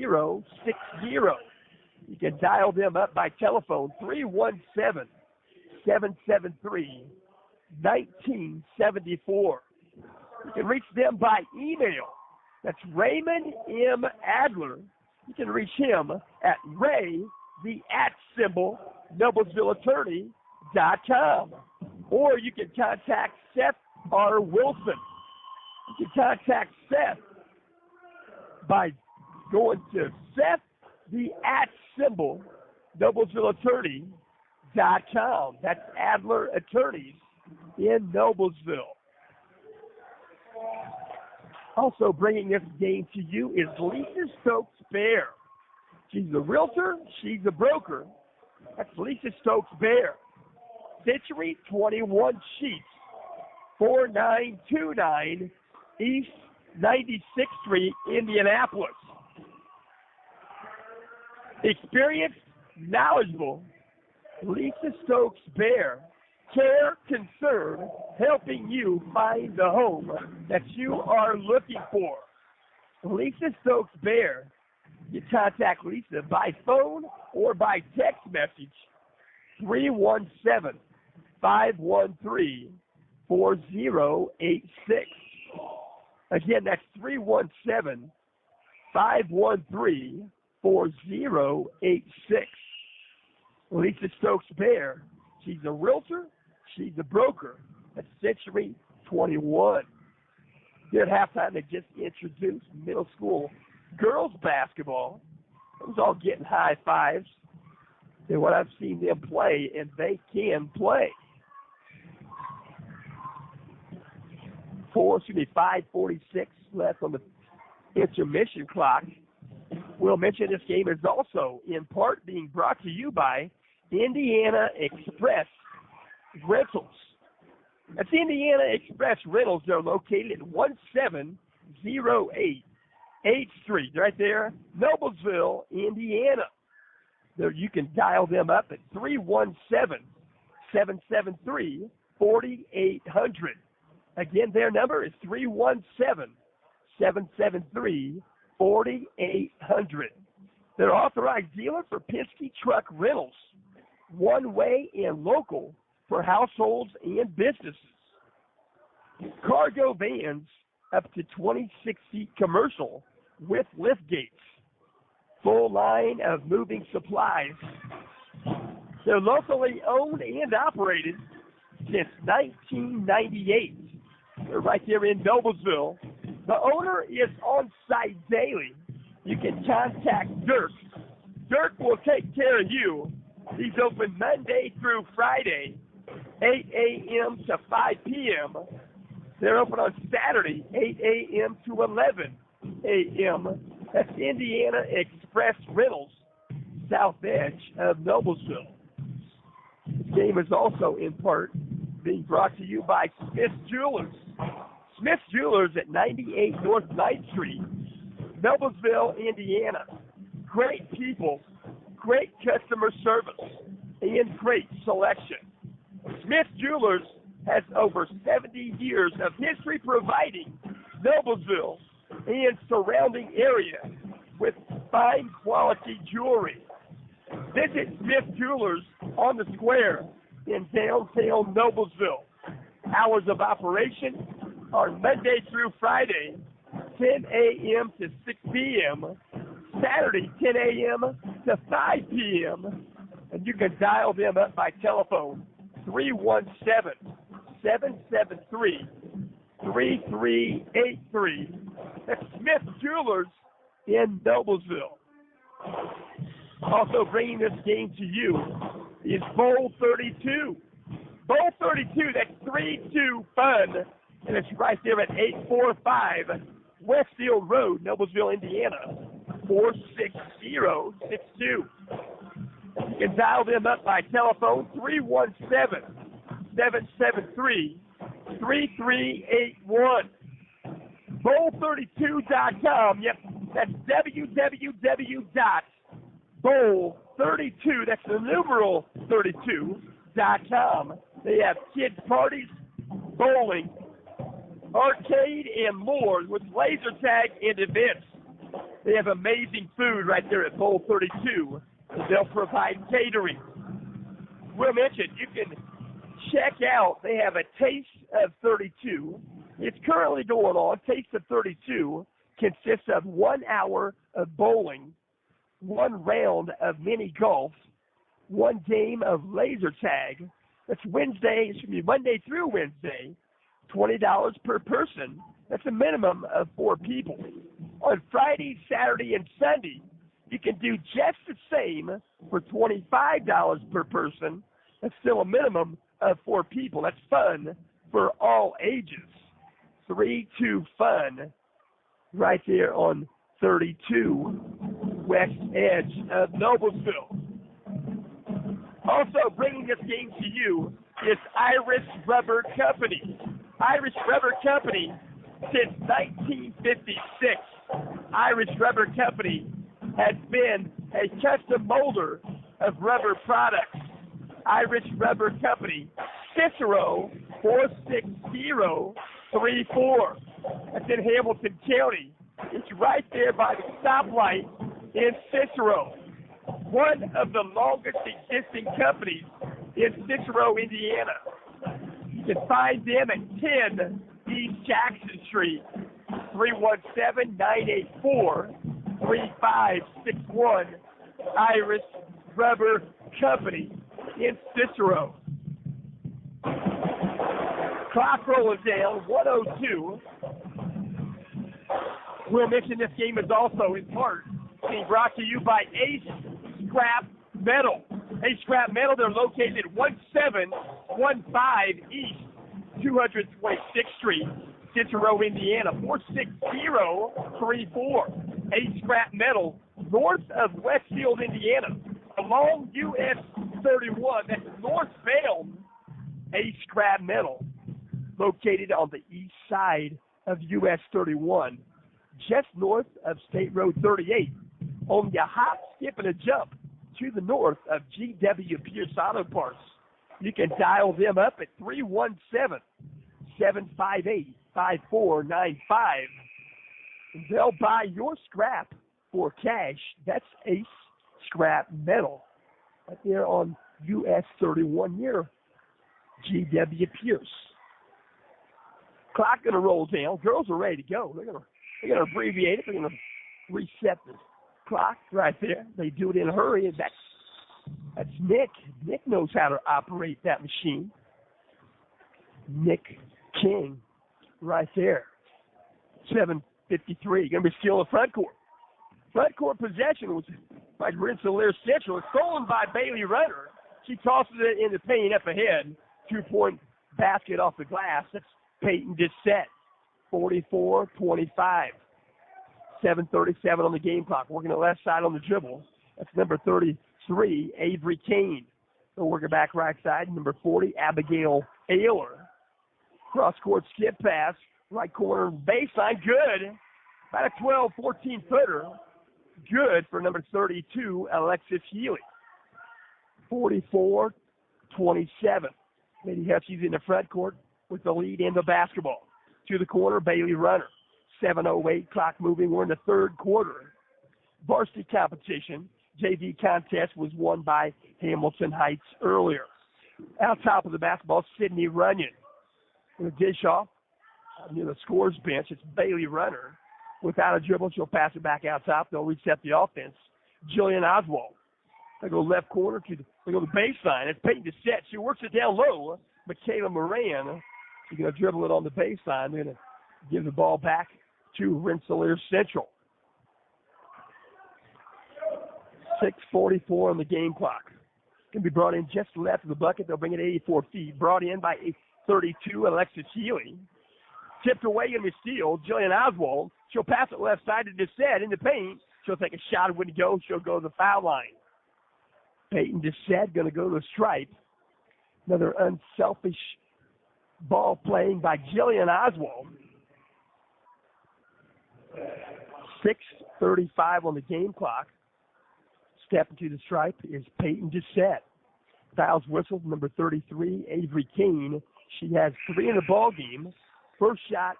You can dial them up by telephone, 317-773-1974. You can reach them by email. That's Raymond M. Adler. You can reach him at Ray, the @ NoblesvilleAttorney.com. Or you can contact Seth R. Wilson. You can contact Seth by going to Seth, the @ NoblesvilleAttorney.com. That's Adler Attorneys in Noblesville. Also bringing this game to you is Lisa Stokes Bear. She's a realtor. She's a broker. That's Lisa Stokes Bear. Century 21 Sheets, 4929 East 96th Street, Indianapolis. Experienced, knowledgeable, Lisa Stokes Bear. Care, concern, helping you find the home that you are looking for. Lisa Stokes Bear. You contact Lisa by phone or by text message, 317-513-4086. Again, that's 317-513-4086. Lisa Stokes Bear. She's a realtor. She's a broker at Century 21. Here at halftime, they just introduced middle school girls basketball. It was all getting high fives. And what I've seen them play, and they can play. 5:46 left on the intermission clock. We'll mention this game is also in part being brought to you by Indiana Express Rentals. That's Indiana Express Rentals. They're located at 1708 8th Street, right there, Noblesville, Indiana. There, you can dial them up at 317-773-4800. Again, their number is 317-773-4800. They're authorized dealer for Penske Truck Rentals, one-way and local for households and businesses. Cargo vans up to 26 feet commercial with lift gates. Full line of moving supplies. They're locally owned and operated since 1998. They're right there in Noblesville. The owner is on site daily. You can contact Dirk. Dirk will take care of you. He's open Monday through Friday, 8 a.m. to 5 p.m. They're open on Saturday, 8 a.m. to 11 a.m. That's Indiana Express Rentals, south edge of Noblesville. This game is also in part being brought to you by Smith Jewelers. Smith Jewelers at 98 North 9th Street, Noblesville, Indiana. Great people, great customer service, and great selection. Smith Jewelers has over 70 years of history providing Noblesville and surrounding area with fine quality jewelry. Visit Smith Jewelers on the square in downtown Noblesville. Hours of operation are Monday through Friday, 10 a.m. to 6 p.m., Saturday, 10 a.m. to 5 p.m., and you can dial them up by telephone, 317-773-3383. That's Smith Jewelers in Noblesville. Also bringing this game to you is Bowl 32. Bowl 32, that's 3-2 fun, and it's right there at 845 Westfield Road, Noblesville, Indiana, 46062. You can dial them up by telephone, 317-773-3381. Bowl32.com. Yep, that's www.bowl32, that's the numeral 32.com. They have kids' parties, bowling, arcade, and more with laser tag and events. They have amazing food right there at Bowl 32. They'll provide catering. We'll mention, you can check out, they have a Taste of 32. It's currently going on. Taste of 32 consists of 1 hour of bowling, 1 round of mini golf, one game of laser tag. That's Monday through Wednesday, $20 per person. That's a minimum of 4 people. On Friday, Saturday, and Sunday, you can do just the same for $25 per person. That's still a minimum of 4 people. That's fun for all ages. 3-2 fun right there on 32 west edge of Noblesville. Also bringing this game to you is Irish Rubber Company. Irish Rubber Company since 1956. Irish Rubber Company has been a custom molder of rubber products. Irish Rubber Company, Cicero 46034. That's in Hamilton County. It's right there by the stoplight in Cicero. One of the longest existing companies in Cicero, Indiana. You can find them at 10 East Jackson Street, 317-984-3561, Irish Rubber Company in Cicero. Clock rolling down, 102. We'll mention this game is also in part being brought to you by Ace Scrap Metal. Ace Scrap Metal, they're located at 1715 East 226th Street, Cicero, Indiana, 46034. Ace Scrap Metal, north of Westfield, Indiana, along US 31. That's northbound. Ace Scrap Metal, located on the east side of US 31, just north of State Road 38. Only a hop, skip, and a jump to the north of GW Pierce Auto Parts. You can dial them up at 317-758-5495. They'll buy your scrap for cash. That's Ace Scrap Metal. Right there on US 31 near GW Pierce. Clock gonna roll down. Girls are ready to go. They're gonna abbreviate it. They're gonna reset the clock right there. They do it in a hurry, and that's Nick. Nick knows how to operate that machine. Nick King, right there. 7:53. Gonna be still in front court. Front court possession was by Rensselaer Central. It's stolen by Bailey Runner. She tosses it in the paint up ahead. 2-point basket off the glass. That's Peyton Dissett. 44-25. 7:37 on the game clock. Working the left side on the dribble. That's number 33, Avery Kane. They'll work it back right side. Number 40, Abigail Ayler. Cross-court skip pass. Right corner baseline. Good. About a 12, 14-footer. Good for number 32, Alexis Healy. 44-27. Lady Huskies in the front court with the lead in the basketball. To the corner, Bailey Runner. 7:08, clock moving. We're in the third quarter. Varsity competition. JV contest was won by Hamilton Heights earlier. Out top of the basketball, Sydney Runyon. With a dish off near the scores bench, it's Bailey Runner. Without a dribble, she'll pass it back out top. They'll reset the offense. Jillian Oswald. They go left corner to the baseline. It's Peyton Dissett. She works it down low. Michaela Moran. She's going to dribble it on the baseline. They're going to give the ball back to Rensselaer Central. 6:44 on the game clock. Can be brought in just left of the bucket. They'll bring it 84 feet. Brought in by 32, Alexis Healy. Tipped away in the steal, Jillian Oswald. She'll pass it left side to Dissett in the paint. She'll take a shot. It wouldn't go. She'll go to the foul line. Peyton Dissett going to go to the stripe. Another unselfish ball playing by Jillian Oswald. 6:35 on the game clock. Stepping to the stripe is Peyton Dissett. Fouls whistled, number 33, Avery Kane. She has 3 in the ball game. First shot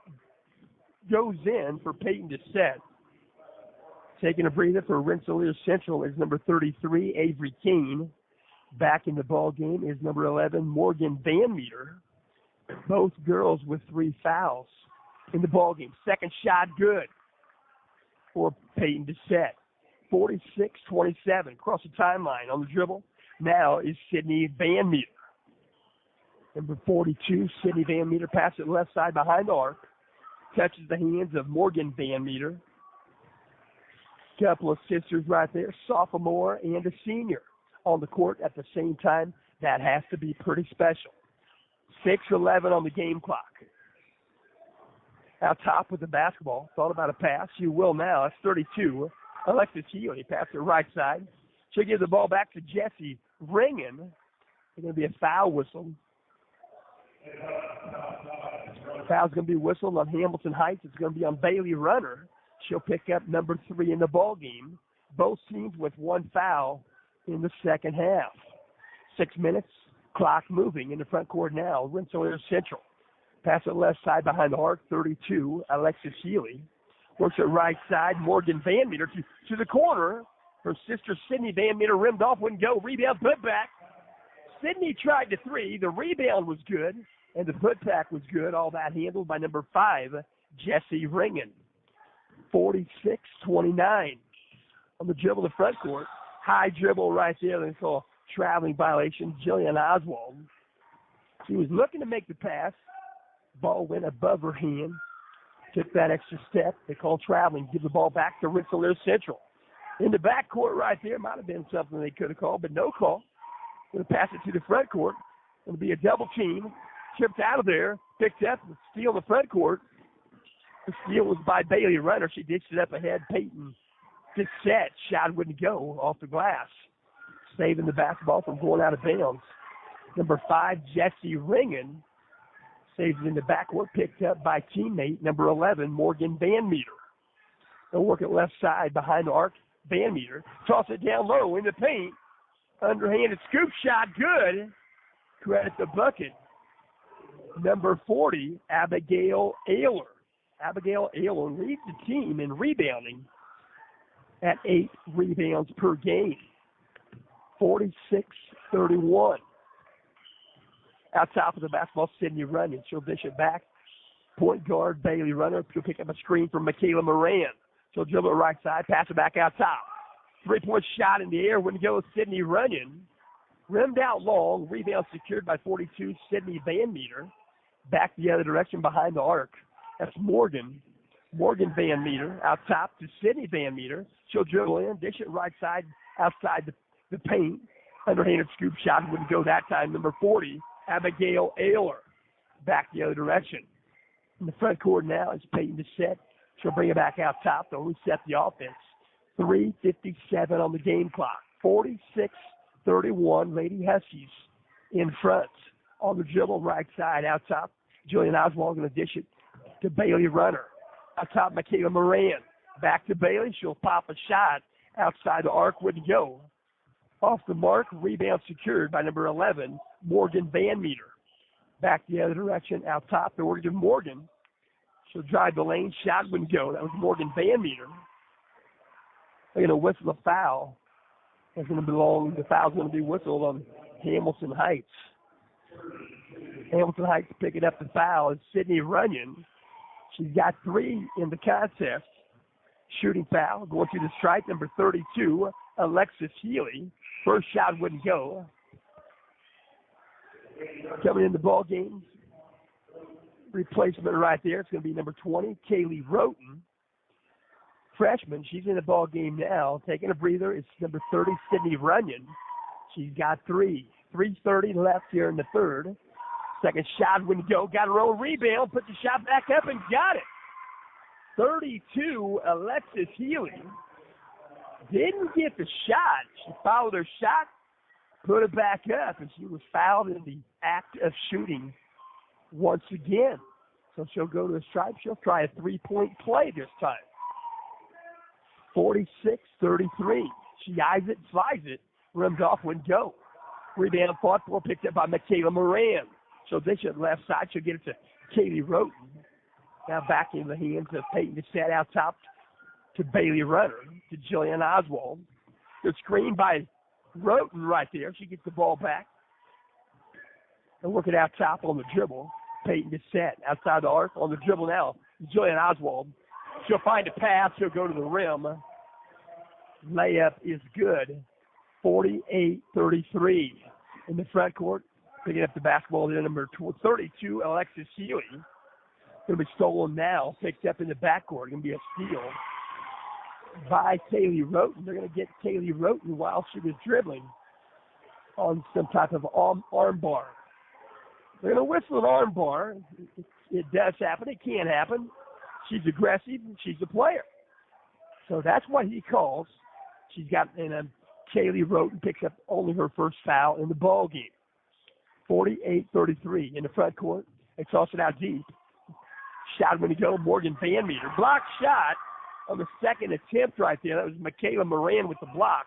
goes in for Peyton Dissett. Taking a breather for Rensselaer Central is number 33, Avery Kane. Back in the ball game is number 11, Morgan Van Meter. Both girls with 3 fouls in the ball game. Second shot good for Peyton Dissett. 46-27. Across the timeline on the dribble. now is Sydney Van Meter. Number 42, Sydney Van Meter, passes it left side behind the arc. Touches the hands of Morgan Van Meter. Couple of sisters right there, sophomore and a senior on the court at the same time. That has to be pretty special. 6:11 on the game clock. Out top with the basketball. Thought about a pass. You will now. That's 32. Alexis Healy passes it right side. She'll give the ball back to Jesse Ringen. There's going to be a foul whistle. Foul's going to be whistled on Hamilton Heights. It's going to be on Bailey Runner. She'll pick up number 3 in the ball game. Both teams with one foul in the second half. 6 minutes. Clock moving in the front court now. Rensselaer Central. Pass it left side behind the arc. 32. Alexis Healy. Works it right side. Morgan Van Meter to the corner. Her sister Sydney Van Meter rimmed off. Wouldn't go. Rebound put back. Sydney tried the 3. The rebound was good. And the putback was good. All that handled by number 5, Jesse Ringen. 46-29. On the dribble in the front court. High dribble right there. They call traveling violation. Jillian Oswald. She was looking to make the pass. Ball went above her hand. Took that extra step. They call traveling. Give the ball back to Rensselaer Central. In the back court right there. Might have been something they could have called, but no call. Going to pass it to the front court. Going to be a double team. Tripped out of there. Picked up. Steal in the front court. The steal was by Bailey Runner. She ditched it up ahead. Peyton just set. Shot wouldn't go off the glass. Saving the basketball from going out of bounds. Number 5, Jesse Ringen. Saves it in the backcourt. Picked up by teammate number 11, Morgan Van Meter. They'll work it left side behind the arc. Van Meter. Toss it down low in the paint. Underhanded scoop shot. Good. Credit the bucket. Number 40, Abigail Ayler. Abigail Ayler leads the team in rebounding at 8 rebounds per game. 46-31. Out top of the basketball, Sydney Runyon. She'll dish it back. Point guard, Bailey Runner. She'll pick up a screen from Michaela Moran. She'll dribble it right side, pass it back out top. 3-point shot in the air. Wouldn't go with Sydney Runyon. Rimmed out long. Rebound secured by 42, Sydney Van Meter. Back the other direction behind the arc. That's Morgan. Morgan Van Meter out top to Sydney Van Meter. She'll dribble in, dish it right side, outside the paint. Underhanded scoop shot wouldn't go that time. Number 40, Abigail Ayler. Back the other direction. In the front court now is Peyton to set. She'll bring it back out top. They'll reset the offense. 3:57 on the game clock. 46-31. Lady Huskies in front. On the dribble, right side, out top. Julian Oswald going to dish it to Bailey Runner. Out top, Michaela Moran. Back to Bailey. She'll pop a shot outside the arc. Wouldn't go. Off the mark. Rebound secured by number 11, Morgan Van Meter. Back the other direction. Out top, they're working to Morgan. She'll drive the lane. Shot wouldn't go. That was Morgan Van Meter. They're going to whistle a foul. It's going to belong. The foul's going to be whistled on Hamilton Heights. Hamilton Heights picking up the foul is Sydney Runyon. She's got 3 in the contest. Shooting foul going through the stripe, number 32, Alexis Healy. First shot wouldn't go. Coming in the ball game, replacement right there. It's going to be number 20, Kaylee Roten. Freshman, she's in the ball game now. Taking a breather is number 30, Sydney Runyon. She's got 3. 3:30 left here in the third. Second shot wouldn't go. Got her own rebound. Put the shot back up and got it. 32, Alexis Healy. Didn't get the shot. She fouled her shot, put it back up, and she was fouled in the act of shooting once again. So she'll go to the stripe. She'll try a 3-point play this time. 46-33. She eyes it, slides it, rims off, wouldn't go. Rebound fought for, picked up by Michaela Moran. She'll dish it left side. She'll get it to Katie Roten. Now back in the hands of Peyton to set out top to Bailey Runner, to Jillian Oswald. They're screened by Roten right there. She gets the ball back. And work it out top on the dribble. Peyton to set outside the arc on the dribble now. Jillian Oswald. She'll find a pass. She'll go to the rim. Layup is good 48-33. In the front court, picking up the basketball there, number 32, Alexis Healy. Going to be stolen now, picked up in the backcourt. Going to be a steal by Kaylee Roten. They're going to get Kaylee Roten while she was dribbling on some type of arm bar. They're going to whistle an arm bar. It does happen. It can happen. She's aggressive. She's a player. So that's what he calls. She's got, and Kaylee Roten picks up only her first foul in the ball game. 48-33 in the front court. They toss it out deep. Shot when to go, Morgan Van Meter. Block shot on the second attempt right there. That was Michaela Moran with the block.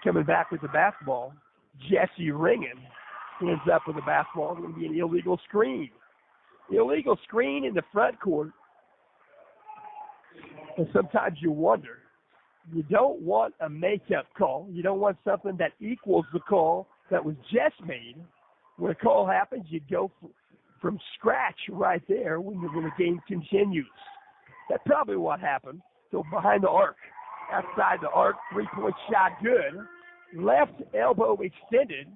Coming back with the basketball. Jesse Ringen ends up with the basketball. It's going to be an illegal screen. Illegal screen in the front court. And sometimes you wonder, you don't want a makeup call. You don't want something that equals the call that was just made. When a call happens, you go from scratch right there when the game continues. That's probably what happened. So behind the arc, outside the arc, three-point shot good. Left elbow extended,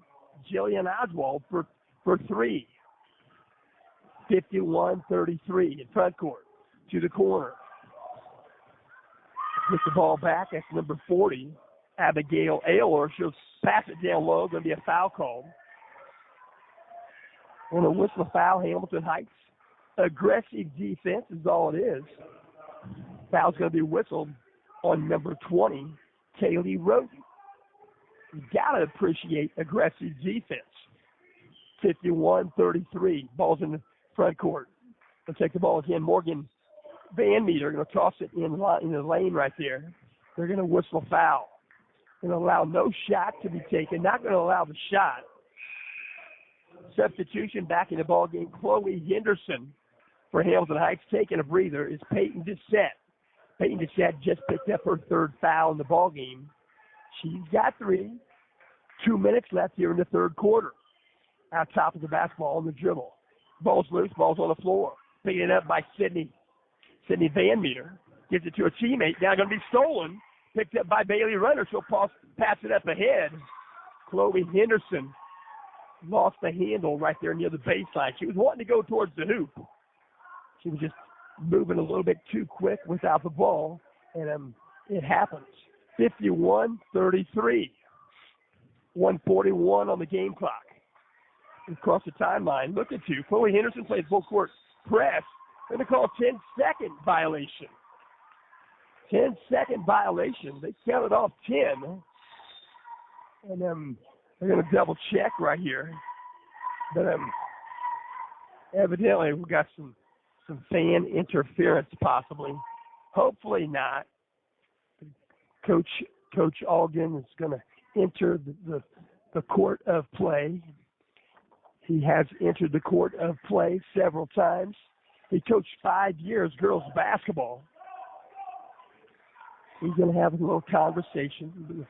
Jillian Oswald for three. 51-33 in front court to the corner. Get the ball back. That's number 40, Abigail Ayler. She'll pass it down low. Going to be a foul call. On a whistle a foul, Hamilton Heights. Aggressive defense is all it is. Foul's going to be whistled on number 20, Kaylee Roten. You got to appreciate aggressive defense. 51-33. Ball's in the front court. They'll take the ball again. Morgan Van Meter going to toss it in the lane right there. They're going to whistle a foul. Going to allow no shot to be taken. Not going to allow the shot. Substitution back in the ball game. Chloe Henderson for Hamilton Heights taking a breather is Peyton Dissette. Peyton Dissette just picked up her third foul in the ball game. She's got 3. 2 minutes left here in the third quarter. Out top of the basketball on the dribble. Ball's loose. Ball's on the floor. Picking it up by Sydney Van Meter. Gives it to a teammate. Now going to be stolen. Picked up by Bailey Runner. She'll pass it up ahead. Chloe Henderson lost the handle right there near the baseline. She was wanting to go towards the hoop. She was just moving a little bit too quick without the ball. And it happens. 51-33. 1:41 on the game clock. Across the timeline. Look at you. Chloe Henderson plays full court press. They're going to call 10-second violation. 10-second violation. They counted off 10. And they're going to double check right here. But evidently we got some fan interference possibly. Hopefully not. Coach Alden is going to enter the court of play. He has entered the court of play several times. He coached 5 years girls basketball. He's going to have a little conversation.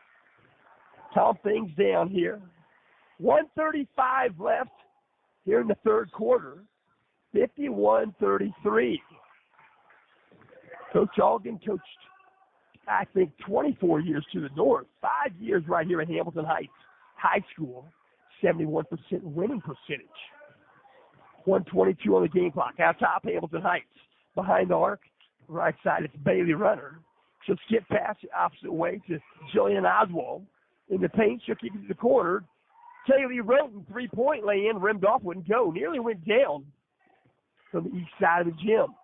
Calm things down here. 1:35 left here in the third quarter. 51-33. Coach Alden coached, I think, 24 years to the north. 5 years right here at Hamilton Heights High School. 71% winning percentage. 1:22 on the game clock. Out top, Hamilton Heights. Behind the arc, right side, it's Bailey Runner. She'll skip past the opposite way to Jillian Oswald. In the paint, she'll kick it to the corner. Kaylee Roten, three-point lay-in, rimmed off, wouldn't go. Nearly went down from the east side of the gym.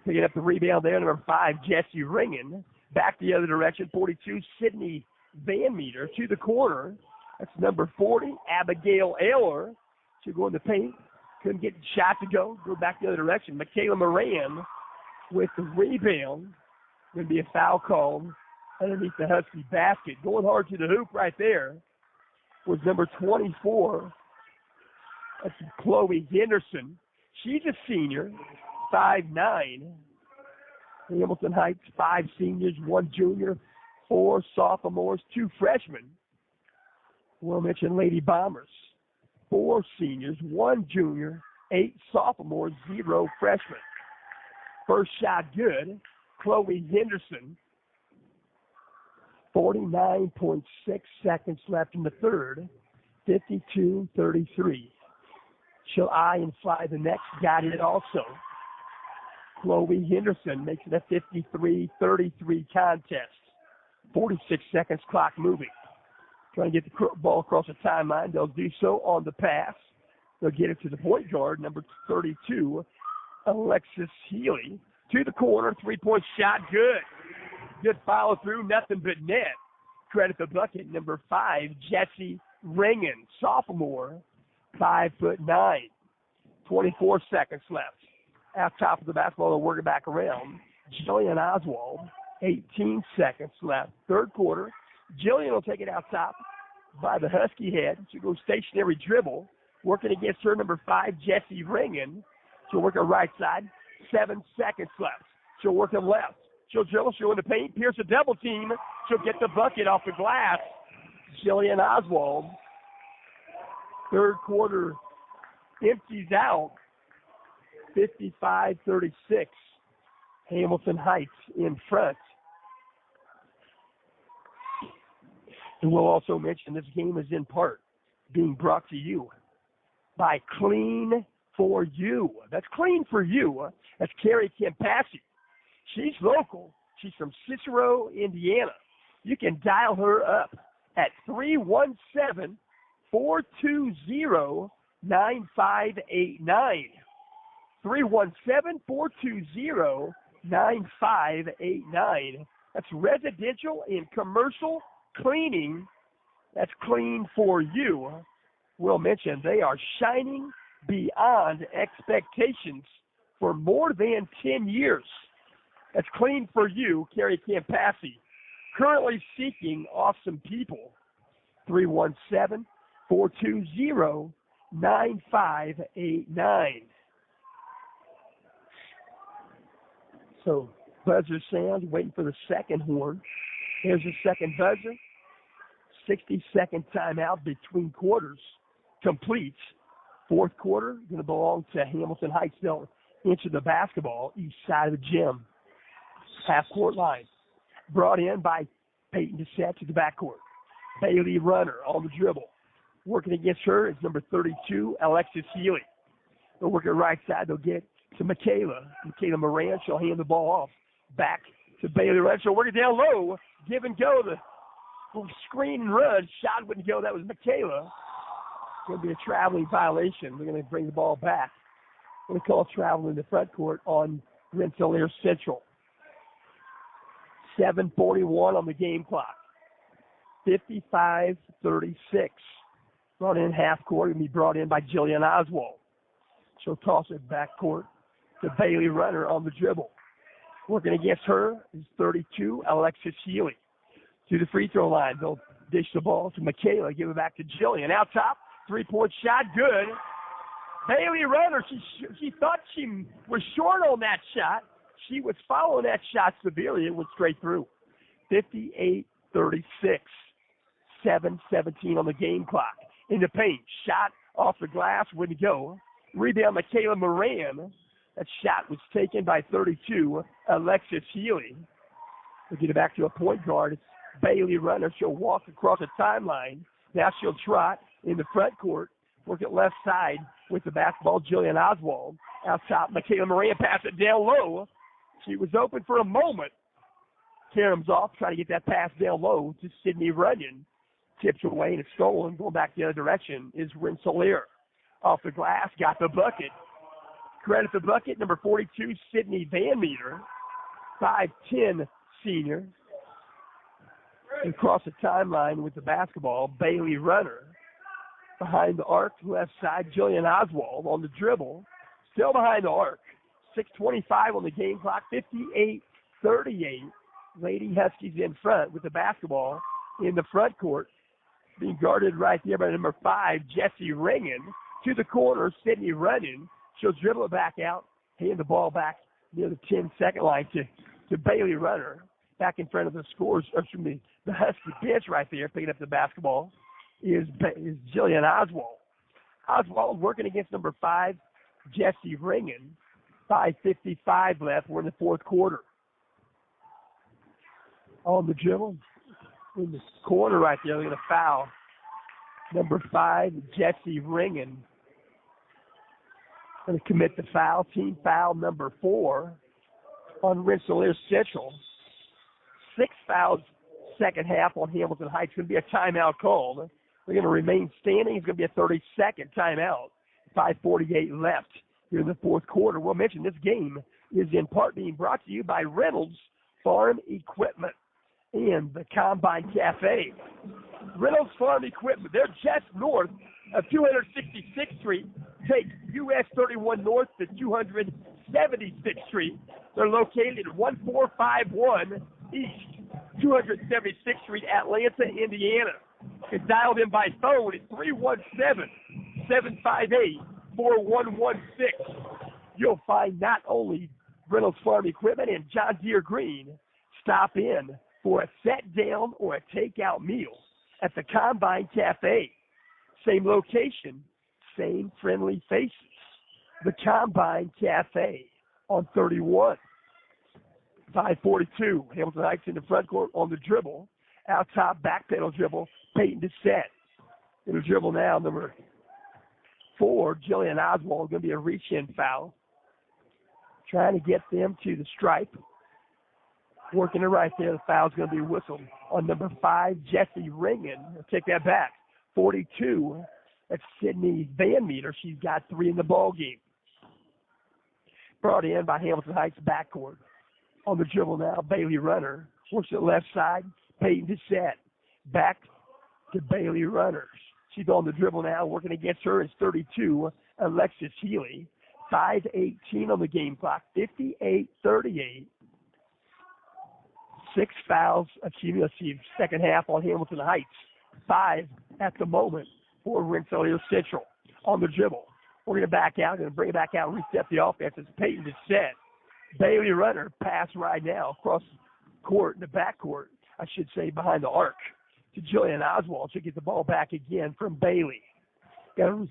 Picking up the rebound there, number 5, Jesse Ringen. Back the other direction, 42, Sydney Van Meter to the corner. That's number 40, Abigail Ayler. She'll go in the paint. Couldn't get the shot to go. Go back the other direction. Michaela Moran with the rebound. Going to be a foul called underneath the Husky basket. Going hard to the hoop right there was number 24. That's Chloe Henderson. She's a senior, 5'9". Hamilton Heights, 5 seniors, 1 junior, 4 sophomores, 2 freshmen. We'll mention Lady Bombers. 4 seniors, 1 junior, 8 sophomores, 0 freshmen. First shot good. Chloe Henderson. 49.6 seconds left in the third. 52-33. She'll eye and fly the next. Got it also. Chloe Henderson makes it a 53-33 contest. 46 seconds clock moving. Trying to get the ball across the timeline. They'll do so on the pass. They'll get it to the point guard, number 32, Alexis Healy. To the corner, three-point shot, good. Good follow through, nothing but net. Credit the bucket, number 5, Jessie Ringen, sophomore, 5'9". 24 seconds left. At top of the basketball, they'll work it back around. Jillian Oswald, 18 seconds left. Third quarter. Jillian will take it out top by the Husky head. She'll go stationary dribble. Working against her, number 5, Jessie Ringen. She'll work her right side. 7 seconds left. She'll work them left. She'll dribble. She'll in the paint. Pierce a double team. She'll get the bucket off the glass. Jillian Oswald. Third quarter empties out. 55-36. Hamilton Heights in front. And we'll also mention this game is in part being brought to you by Clean for You. That's Clean for You. That's Carrie Campassi. She's local. She's from Cicero, Indiana. You can dial her up at 317-420-9589. 317-420-9589. That's residential and commercial cleaning. That's Clean for You. We'll mention they are shining beyond expectations for more than 10 years. That's Clean for You, Carrie Campassi. Currently seeking awesome people. 317-420-9589. So buzzer sounds, waiting for the second horn. Here's the second buzzer. 60-second timeout between quarters completes. Fourth quarter going to belong to Hamilton Heights. They'll enter the basketball east side of the gym. Half-court line. Brought in by Peyton Doucette to the backcourt. Bailey Runner on the dribble. Working against her is number 32, Alexis Healy. They'll work it right side. They'll get to Michaela Moran. She'll hand the ball off. Back to Bailey Runner. She'll work it down low. Give and go. The screen and run. Shot wouldn't go. That was Michaela. Going to be a traveling violation. We're going to bring the ball back. We're going to call travel in the front court on Rensselaer Central. 7:41 on the game clock. 55-36. Brought in half court. Going to be brought in by Jillian Oswald. She'll toss it back court to Bailey Runner on the dribble. Working against her is 32, Alexis Healy. To the free throw line. They'll dish the ball to Michaela. Give it back to Jillian. Out top. 3-point shot. Good. Bailey Runner, she thought she was short on that shot. She was following that shot severely. It went straight through. 58-36. 7:17 on the game clock. In the paint. Shot off the glass. Wouldn't go. Rebound Michaela Moran. That shot was taken by 32, Alexis Healy. We'll get it back to a point guard. It's Bailey Runner. She'll walk across the timeline. Now she'll trot in the front court. Work it left side with the basketball. Jillian Oswald. Out top, Michaela Moran pass it down low. She was open for a moment. Karam's off, trying to get that pass down low to Sydney Runyon. Tips away and it's stolen. Going back the other direction is Rensselaer. Off the glass, got the bucket. Credit the bucket, number 42, Sydney Van Meter. 5'10" senior. And across the timeline with the basketball, Bailey Runner. Behind the arc, left side, Jillian Oswald on the dribble. Still behind the arc. 6:25 on the game clock, 58-38. Lady Huskies in front with the basketball in the front court. Being guarded right there by number 5, Jessie Ringen. To the corner, Sydney Runyon. She'll dribble it back out, hand the ball back near the 10-second line to Bailey Runner. Back in front of the the Husky bench right there, picking up the basketball, is Jillian Oswald. Oswald working against number 5, Jessie Ringen. 5:55 left. We're in the fourth quarter. On the dribble, in the corner right there. They're going to foul number 5, Jesse Ringen. Going to commit the foul. Team foul number 4 on Rensselaer Central. 6 fouls second half on Hamilton Heights. Going to be a timeout called. They're going to remain standing. It's going to be a 30-second timeout. 5:48 left here in the fourth quarter. We'll mention this game is in part being brought to you by Reynolds Farm Equipment and the Combine Cafe. Reynolds Farm Equipment, they're just north of 266th Street. Take US 31 north to 276th Street. They're located at 1451 East 276th Street, Atlanta, Indiana. You can dial them by phone at 317-758-4116. You'll find not only Reynolds Farm Equipment and John Deere Green. Stop in for a set-down or a takeout meal at the Combine Cafe. Same location, same friendly faces. The Combine Cafe on 31. 5:42. Hamilton Heights in the front court on the dribble. Out top, back pedal dribble. Peyton to set. In the dribble now, number 4, Jillian Oswald, going to be a reach-in foul. Trying to get them to the stripe. Working it right there. The foul's going to be whistled on number 5, Jesse Ringen. I'll take that back. 42. That's Sydney Van Meter. She's got 3 in the ball game. Brought in by Hamilton Heights backcourt. On the dribble now, Bailey Runner. Works it left side. Peyton to set. Back to Bailey Runners. She's on the dribble now. Working against her is 32, Alexis Healy. 5:18 on the game clock. 58-38. 6 fouls accumulative second half on Hamilton Heights. 5 at the moment for Rensselaer Central. On the dribble. We're going to back out. Going to bring it back out and reset the offense. It's Peyton to set. Bailey Runner pass right now across court, in the backcourt, I should say, behind the arc to Jillian Oswald. She'll get the ball back again from Bailey. Got a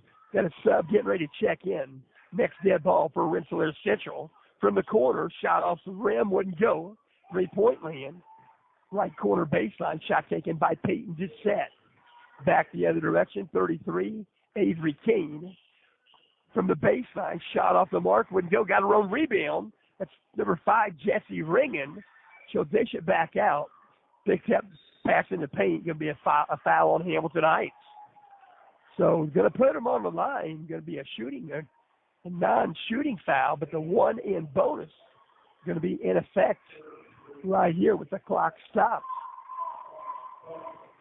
sub getting ready to check in. Next dead ball for Rensselaer Central. From the corner, shot off the rim, wouldn't go. 3-point land. Right corner baseline, shot taken by Peyton Dissett. Back the other direction, 33, Avery Kane. From the baseline, shot off the mark, wouldn't go. Got her own rebound. That's number 5, Jesse Ringen. She'll dish it back out. Picks up, pass in the paint. Going to be a foul on Hamilton Heights. So going to put them on the line. Going to be a non-shooting foul, but the one in bonus is going to be in effect right here with the clock stopped.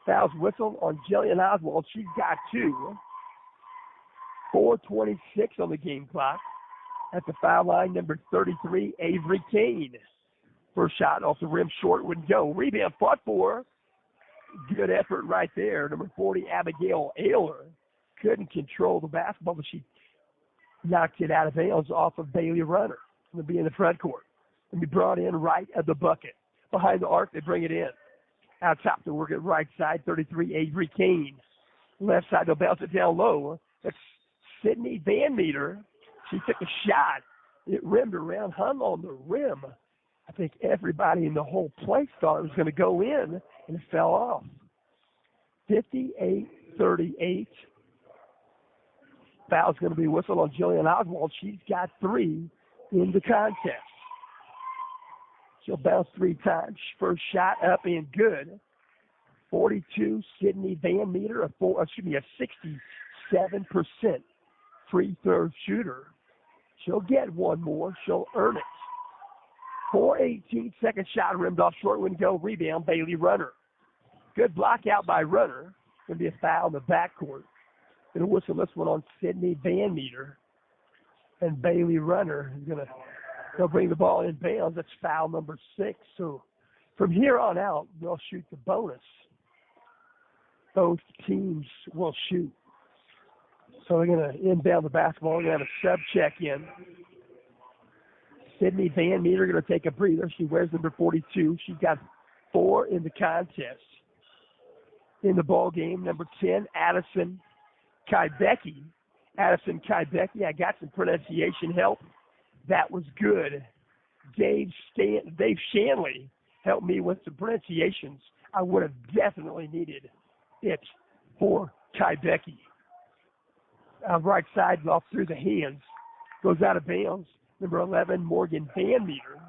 Foul's whistled on Jillian Oswald. She's got 2. 4:26 on the game clock. At the foul line, number 33, Avery Kane. First shot off the rim, short, wouldn't go. Rebound fought for. Good effort right there. Number 40, Abigail Ayler. Couldn't control the basketball, but she knocked it out of bounds off of Bailey Runner. Going to be in the front court. And be brought in right at the bucket. Behind the arc, they bring it in. Out top to work at right side, 33, Avery Kane. Left side, they'll bounce it down low. That's Sydney Van Meter. She took a shot. It rimmed around, hung on the rim. I think everybody in the whole place thought it was going to go in, and it fell off. 58-38. Foul's going to be whistled on Jillian Oswald. She's got 3 in the contest. She'll bounce 3 times. First shot up and good. 42, Sydney Van Meter, a 67% free throw shooter. She'll get one more. She'll earn it. 4:18, second shot rimmed off short, wouldn't go. Rebound, Bailey Runner. Good block out by Runner. Going to be a foul in the backcourt. Going to whistle this one on Sydney Van Meter. And Bailey Runner is going to bring the ball in bounds. That's foul number 6. So from here on out, they'll shoot the bonus. Both teams will shoot. So they're going to inbound the basketball. We're going to have a sub check in. Sydney Van Meter going to take a breather. She wears number 42. She's got 4 in the contest. In the ball game, number 10, Addison Kybecki. Addison Kybecki, I got some pronunciation help. That was good. Dave Shanley helped me with some pronunciations. I would have definitely needed it for Tybecky. Right side off through the hands. Goes out of bounds. Number 11, Morgan Van Meter.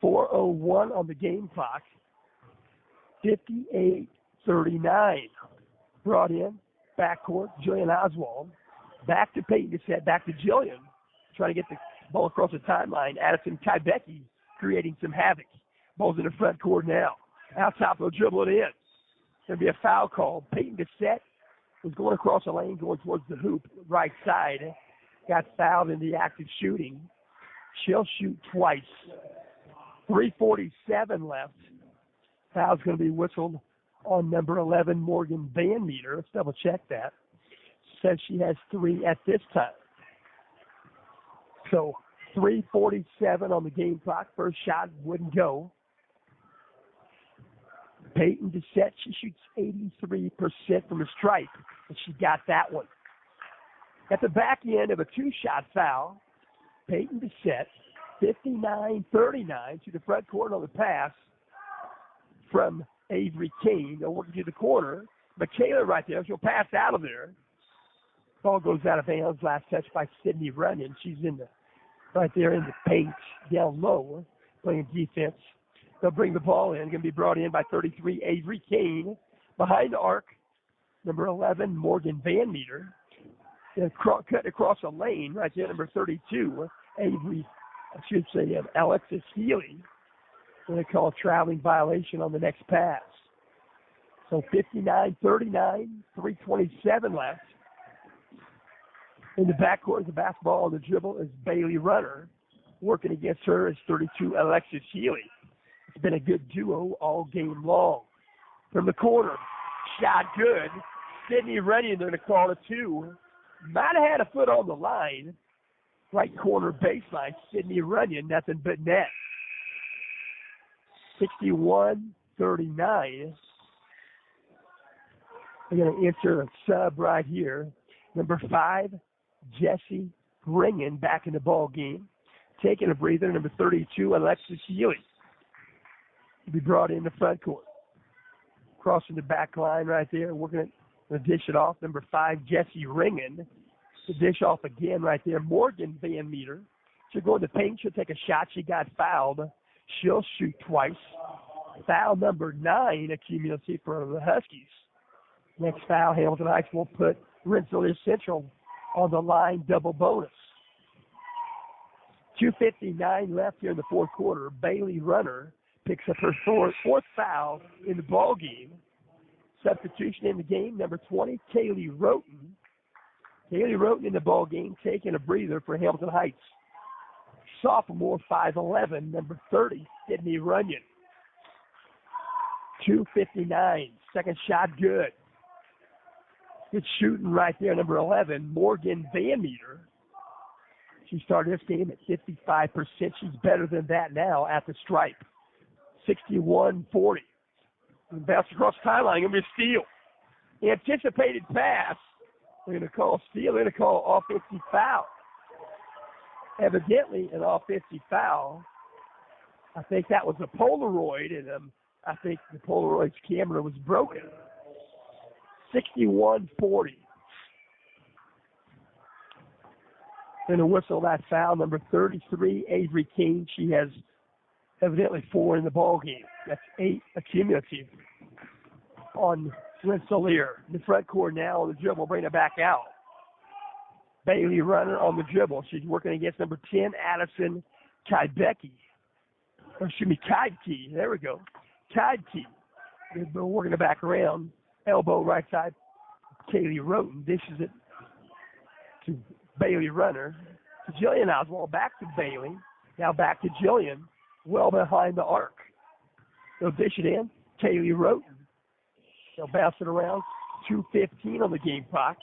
4:01 on the game clock. 58-39. Brought in. Backcourt. Jillian Oswald. Back to Peyton Cassette. Back to Jillian. Trying to get the ball across the timeline. Addison Tybecky creating some havoc. Ball's in the front court now. Out top, they'll dribble it in. There'll be a foul call. Peyton Cassette was going across the lane, going towards the hoop, right side. Got fouled in the act of shooting. She'll shoot twice. 3:47 left. Foul's going to be whistled on number 11, Morgan Van Meter. Let's double check that. Says she has 3 at this time. So 3:47 on the game clock. First shot wouldn't go. Peyton Cassette, she shoots 83% from the stripe, and she got that one. At the back end of a 2-shot foul, Peyton Cassette, 59-39 to the front court on the pass from Avery Kane. They'll work to the corner. Michaela right there. She'll pass out of there. Ball goes out of bounds. Last touch by Sydney Runyon. She's right there in the paint down low playing defense. They'll bring the ball in. Going to be brought in by 33, Avery Kane. Behind the arc, number 11, Morgan Van Meter. Cut across a lane right there, number 32, Alexis Healy. Going to call a traveling violation on the next pass. So 59-39, 3:27 left. In the backcourt, the basketball on the dribble is Bailey Runner. Working against her is 32, Alexis Healy. It's been a good duo all game long. From the corner, shot good. Sydney Runyon, they're going to call it 2. Might have had a foot on the line. Right corner baseline, Sydney Runyon, nothing but net. 61-39. They're going to enter a sub right here. Number 5, Jesse Ringen back in the ball game. Taking a breather, number 32, Alexis Healy. Will be brought in the front court. Crossing the back line right there, working to dish it off. Number 5, Jesse Ringen. To dish off again right there. Morgan Van Meter. She'll go in the paint. She'll take a shot. She got fouled. She'll shoot twice. Foul number 9 accumulative for the Huskies. Next foul, Hamilton Heights will put Rensselaer Central on the line, double bonus. 2:59 left here in the fourth quarter. Bailey Runner picks up her fourth foul in the ball game. Substitution in the game, number 20, Kaylee Roten. Kaylee Roten in the ball game, taking a breather for Hamilton Heights. Sophomore, 5'11", number 30, Sydney Runyon. 2:59, second shot good. Good shooting right there, number 11, Morgan Van Meter. She started this game at 55%. She's better than that now at the stripe. 61-40. Bounce across the timeline, going to be a steal. Anticipated pass. They're going to call steal. They're going to call offensive foul. Evidently an offensive foul. I think that was a Polaroid, and I think the Polaroid's camera was broken. 61-40. Going to whistle that foul, number 33, Avery King. She has evidently 4 in the ball game. That's 8 accumulative on Rensselaer. The front court now on the dribble, bring it back out. Bailey Runner on the dribble. She's working against number 10, Addison Tybecky. Or excuse me, Kydke. There we go. Kydke. They're working it back around. Elbow right side. Kaylee Roten dishes it to Bailey Runner. To Jillian Oswald. Back to Bailey. Now back to Jillian. Well behind the arc. They'll dish it in. Kaylee Roten. They'll bounce it around. 2:15 on the game clock.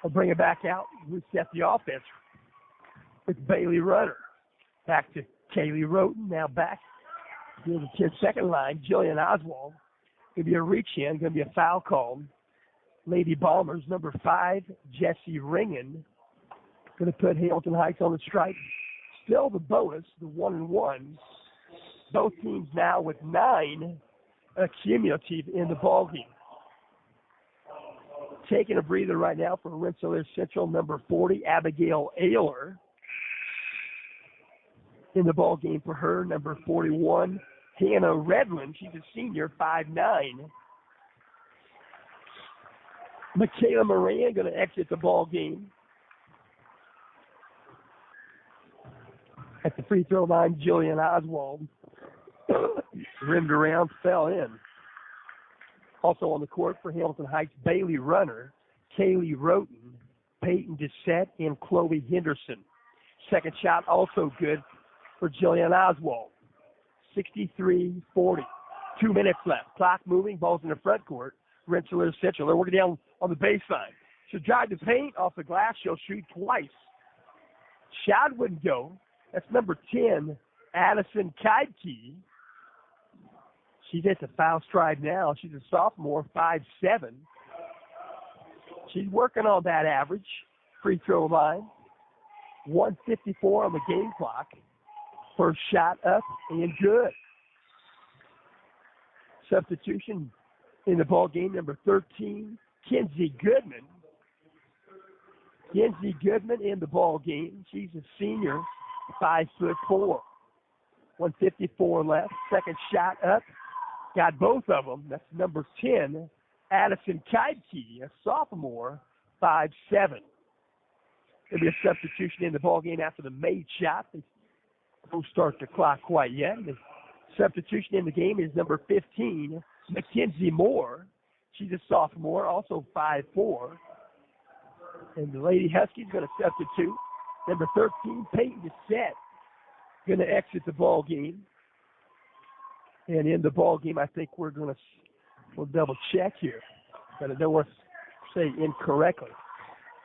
They'll bring it back out. Reset the offense with Bailey Runner. Back to Kaylee Roten. Now back to the 10-second line. Jillian Oswald. Going to be a reach in. Going to be a foul called. Lady Bombers, number 5, Jesse Ringen. Going to put Hamilton Heights on the strike. Still the bonus, the 1-and-1. Both teams now with 9 cumulative in the ball game. Taking a breather right now for Rensselaer Central, number 40, Abigail Ayler. In the ball game for her, number 41, Hannah Redland. She's a senior, 5'9". Michaela Moran going to exit the ball game. At the free throw line, Jillian Oswald rimmed around, fell in. Also on the court for Hamilton Heights, Bailey Runner, Kaylee Roten, Peyton Dissett, and Chloe Henderson. Second shot also good for Jillian Oswald. 63-40. 2 minutes left. Clock moving. Ball's in the front court. Rensselaer Central. They're working down on the baseline. She'll drive the paint off the glass. She'll shoot twice. Shot wouldn't go. That's number 10, Addison Keidke. She's at the foul stride now. She's a sophomore, 5'7". She's working on that average. Free throw line. 1:54 on the game clock. First shot up and good. Substitution in the ball game, number 13, Kenzie Goodman. Kenzie Goodman in the ball game. She's a senior, 5'4". 1:54 left. Second shot up. Got both of them. That's number 10, Addison Keidke, a sophomore, 5'7". There'll be a substitution in the ball game after the made shot. They don't start the clock quite yet. The substitution in the game is number 15, Mackenzie Moore. She's a sophomore, also 5'4". And the Lady Huskies going to substitute. Number 13, Peyton Dissett, going to exit the ball game. And in the ball game, I think we'll double check here. But I don't want to say incorrectly.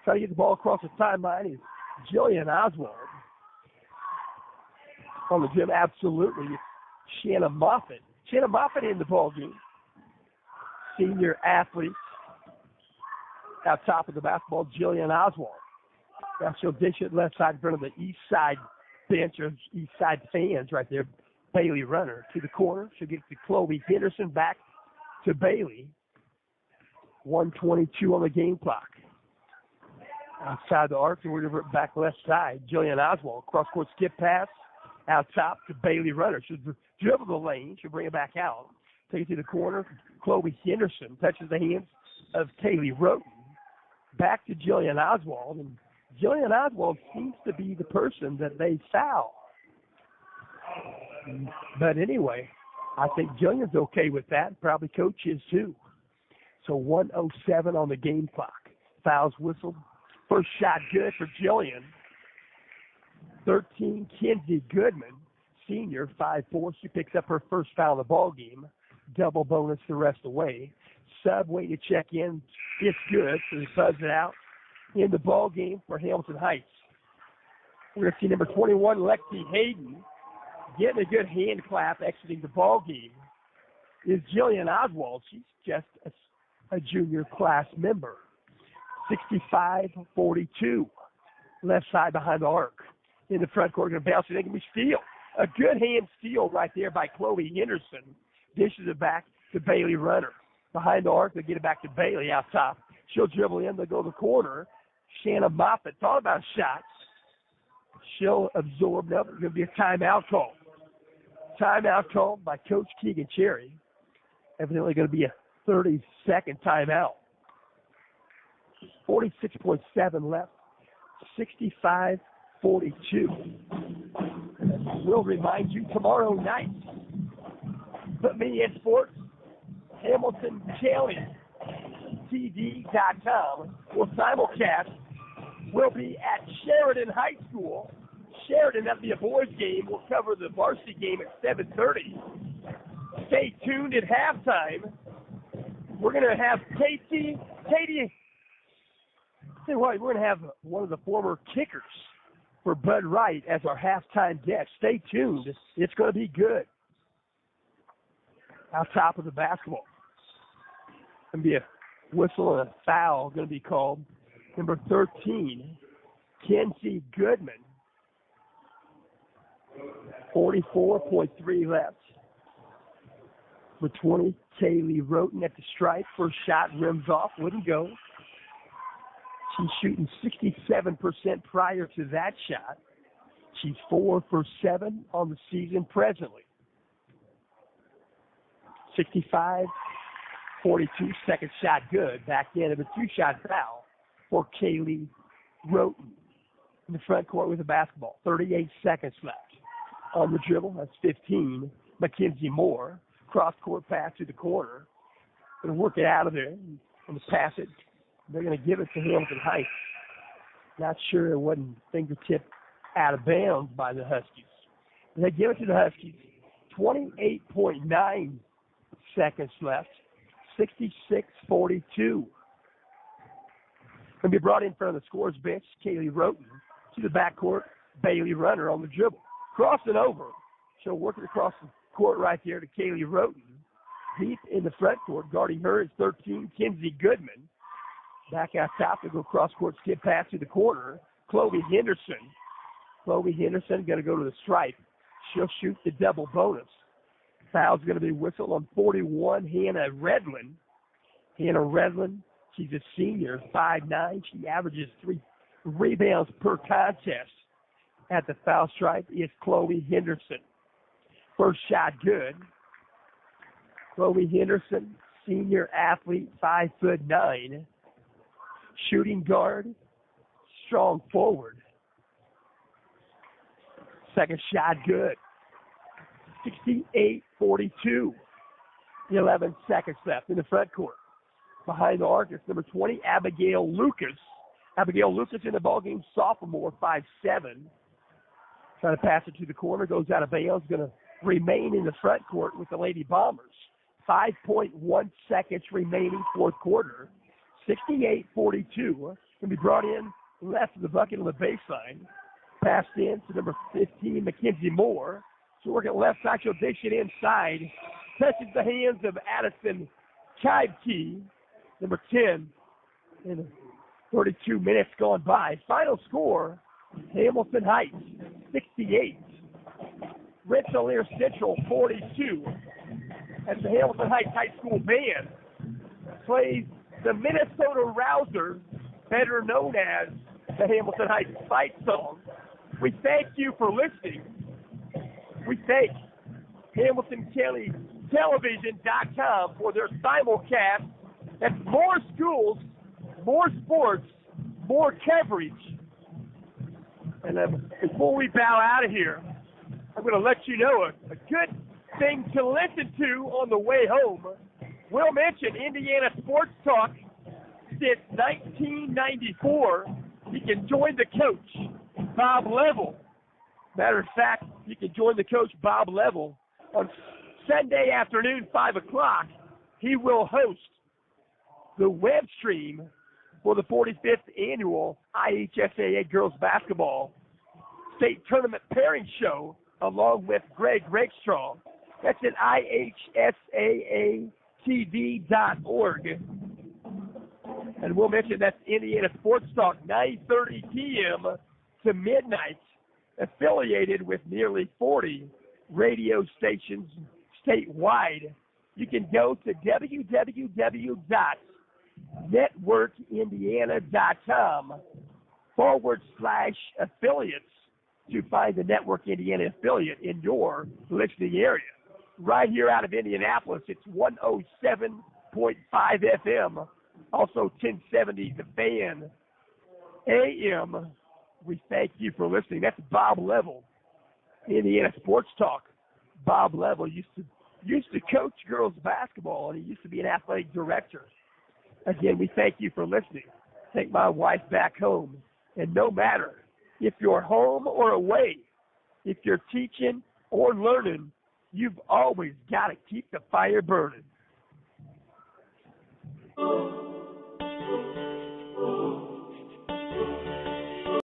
Trying to get the ball across the timeline is Jillian Oswald. On the gym, absolutely. Shanna Moffitt. Shanna Moffitt in the ball game. Senior athlete. Out top of the basketball, Jillian Oswald. Now she'll dish it left side in front of the east side bench or east side fans right there. Bailey Runner to the corner. She'll get to Chloe Henderson, back to Bailey. 1:22 on the game clock. Outside the arc, and we're going to back left side. Jillian Oswald, cross-court skip pass. Out top to Bailey Runner. She'll dribble the lane. She'll bring it back out. Take it to the corner. Chloe Henderson touches the hands of Kaylee Roten. Back to Jillian Oswald. And Jillian Oswald seems to be the person that they foul. But anyway, I think Jillian's okay with that. Probably Coach is too. So 1:07 on the game clock. Fouls whistled. First shot good for Jillian. 13, Kenzie Goodman, senior, 5'4". She picks up her first foul of the ball game. Double bonus the rest of the way. Sub waiting to check in. It's good, so they buzz it out. In the ball game for Hamilton Heights. We're going to see number 21, Lexi Hayden, getting a good hand clap exiting the ball game, is Jillian Oswald. She's just a junior class member. 65-42. Left side behind the arc. In the front court, going to bounce it. It can be steal. A good hand steal right there by Chloe Henderson. Dishes it back to Bailey Runner. Behind the arc, they get it back to Bailey out top. She'll dribble in. They'll go to the corner. Shanna Moffitt thought about shots. She'll absorb. Nope, it's going to be a timeout call. Timeout called by Coach Keegan Cherry. Evidently going to be a 30-second timeout. 46.7 left. 65-42. We'll remind you tomorrow night. But Media Sports, Hamilton Challenge, TV.com will simulcast. We'll be at Sheridan High School. Sheridan, that'll be a boys game. We'll cover the varsity game at 7:30. Stay tuned at halftime. We're going to have Katie. Say what, we're going to have one of the former kickers for Bud Wright as our halftime guest. Stay tuned. It's going to be good. Out top of the basketball. Going to be a whistle and a foul going to be called. Number 13, Kenzie Goodman. 44.3 left. With 20, Kaylee Roten at the stripe. First shot rims off, wouldn't go. She's shooting 67% prior to that shot. She's 4 for 7 on the season presently. 65-42, second shot good. Back in of a two-shot foul for Kaylee Roten in the front court with the basketball. 38 seconds left. On the dribble, that's 15. Mackenzie Moore, cross-court pass to the corner. Going to work it out of there. And pass it. They're going to give it to Hamilton Heights. Not sure it wasn't fingertip out of bounds by the Huskies. They give it to the Huskies. 28.9 seconds left. 66-42. Going to be brought in front of the scores bench. Kaylee Roten to the backcourt. Bailey Runner on the dribble. Crossing over. She'll work it across the court right there to Kaylee Roten. Deep in the front court. Guarding her is 13, Kinsey Goodman. Back out top to go cross-court skip pass to the corner. Chloe Henderson. Chloe Henderson going to go to the stripe. She'll shoot the double bonus. Foul's going to be whistled on 41, Hannah Redlin. Hannah Redlin, she's a senior, 5'9". She averages 3 rebounds per contest. At the foul stripe is Chloe Henderson. First shot good. Chloe Henderson, senior athlete, 5'9". Shooting guard, strong forward. Second shot good. 68-42. 11 seconds left in the front court. Behind the arc is number 20, Abigail Lucas. Abigail Lucas in the ballgame, sophomore, 5'7". Trying to pass it to the corner, goes out of bounds, going to remain in the front court with the Lady Bombers. 5.1 seconds remaining, fourth quarter. 68-42. Going to be brought in left of the bucket on the baseline. Passed in to number 15, Mackenzie Moore. She'll work it left side. She'll dish it inside. Touches the hands of Addison Kaibke, number 10. In 32 minutes gone by. Final score, Hamilton Heights 68. Rensselaer Central 42. As the Hamilton Heights High School band plays the Minnesota Rouser, better known as the Hamilton Heights fight song. We thank you for listening. We thank Hamilton County Television.com for their simulcast. That's more schools, more sports, more coverage. And before we bow out of here, I'm going to let you know a good thing to listen to on the way home. We'll mention Indiana Sports Talk since 1994. You can join the coach, Bob Level. Matter of fact, you can join the coach, Bob Level, on Sunday afternoon, 5 o'clock. He will host the web stream for the 45th annual IHSAA Girls Basketball State Tournament Pairing Show, along with Greg Rakestraw. That's at IHSAATV.org. And we'll mention that's Indiana Sports Talk, 9:30 p.m. to midnight, affiliated with nearly 40 radio stations statewide. You can go to www.networkindiana.com/affiliates to find the Network Indiana affiliate in your listening area. Right here out of Indianapolis, it's 107.5 FM, also 1070 The Fan AM. We thank you for listening. That's Bob Level, Indiana Sports Talk. Bob Level used to coach girls basketball, and he used to be an athletic director. Again, we thank you for listening. Take my wife back home, and no matter if you're home or away, if you're teaching or learning, you've always got to keep the fire burning.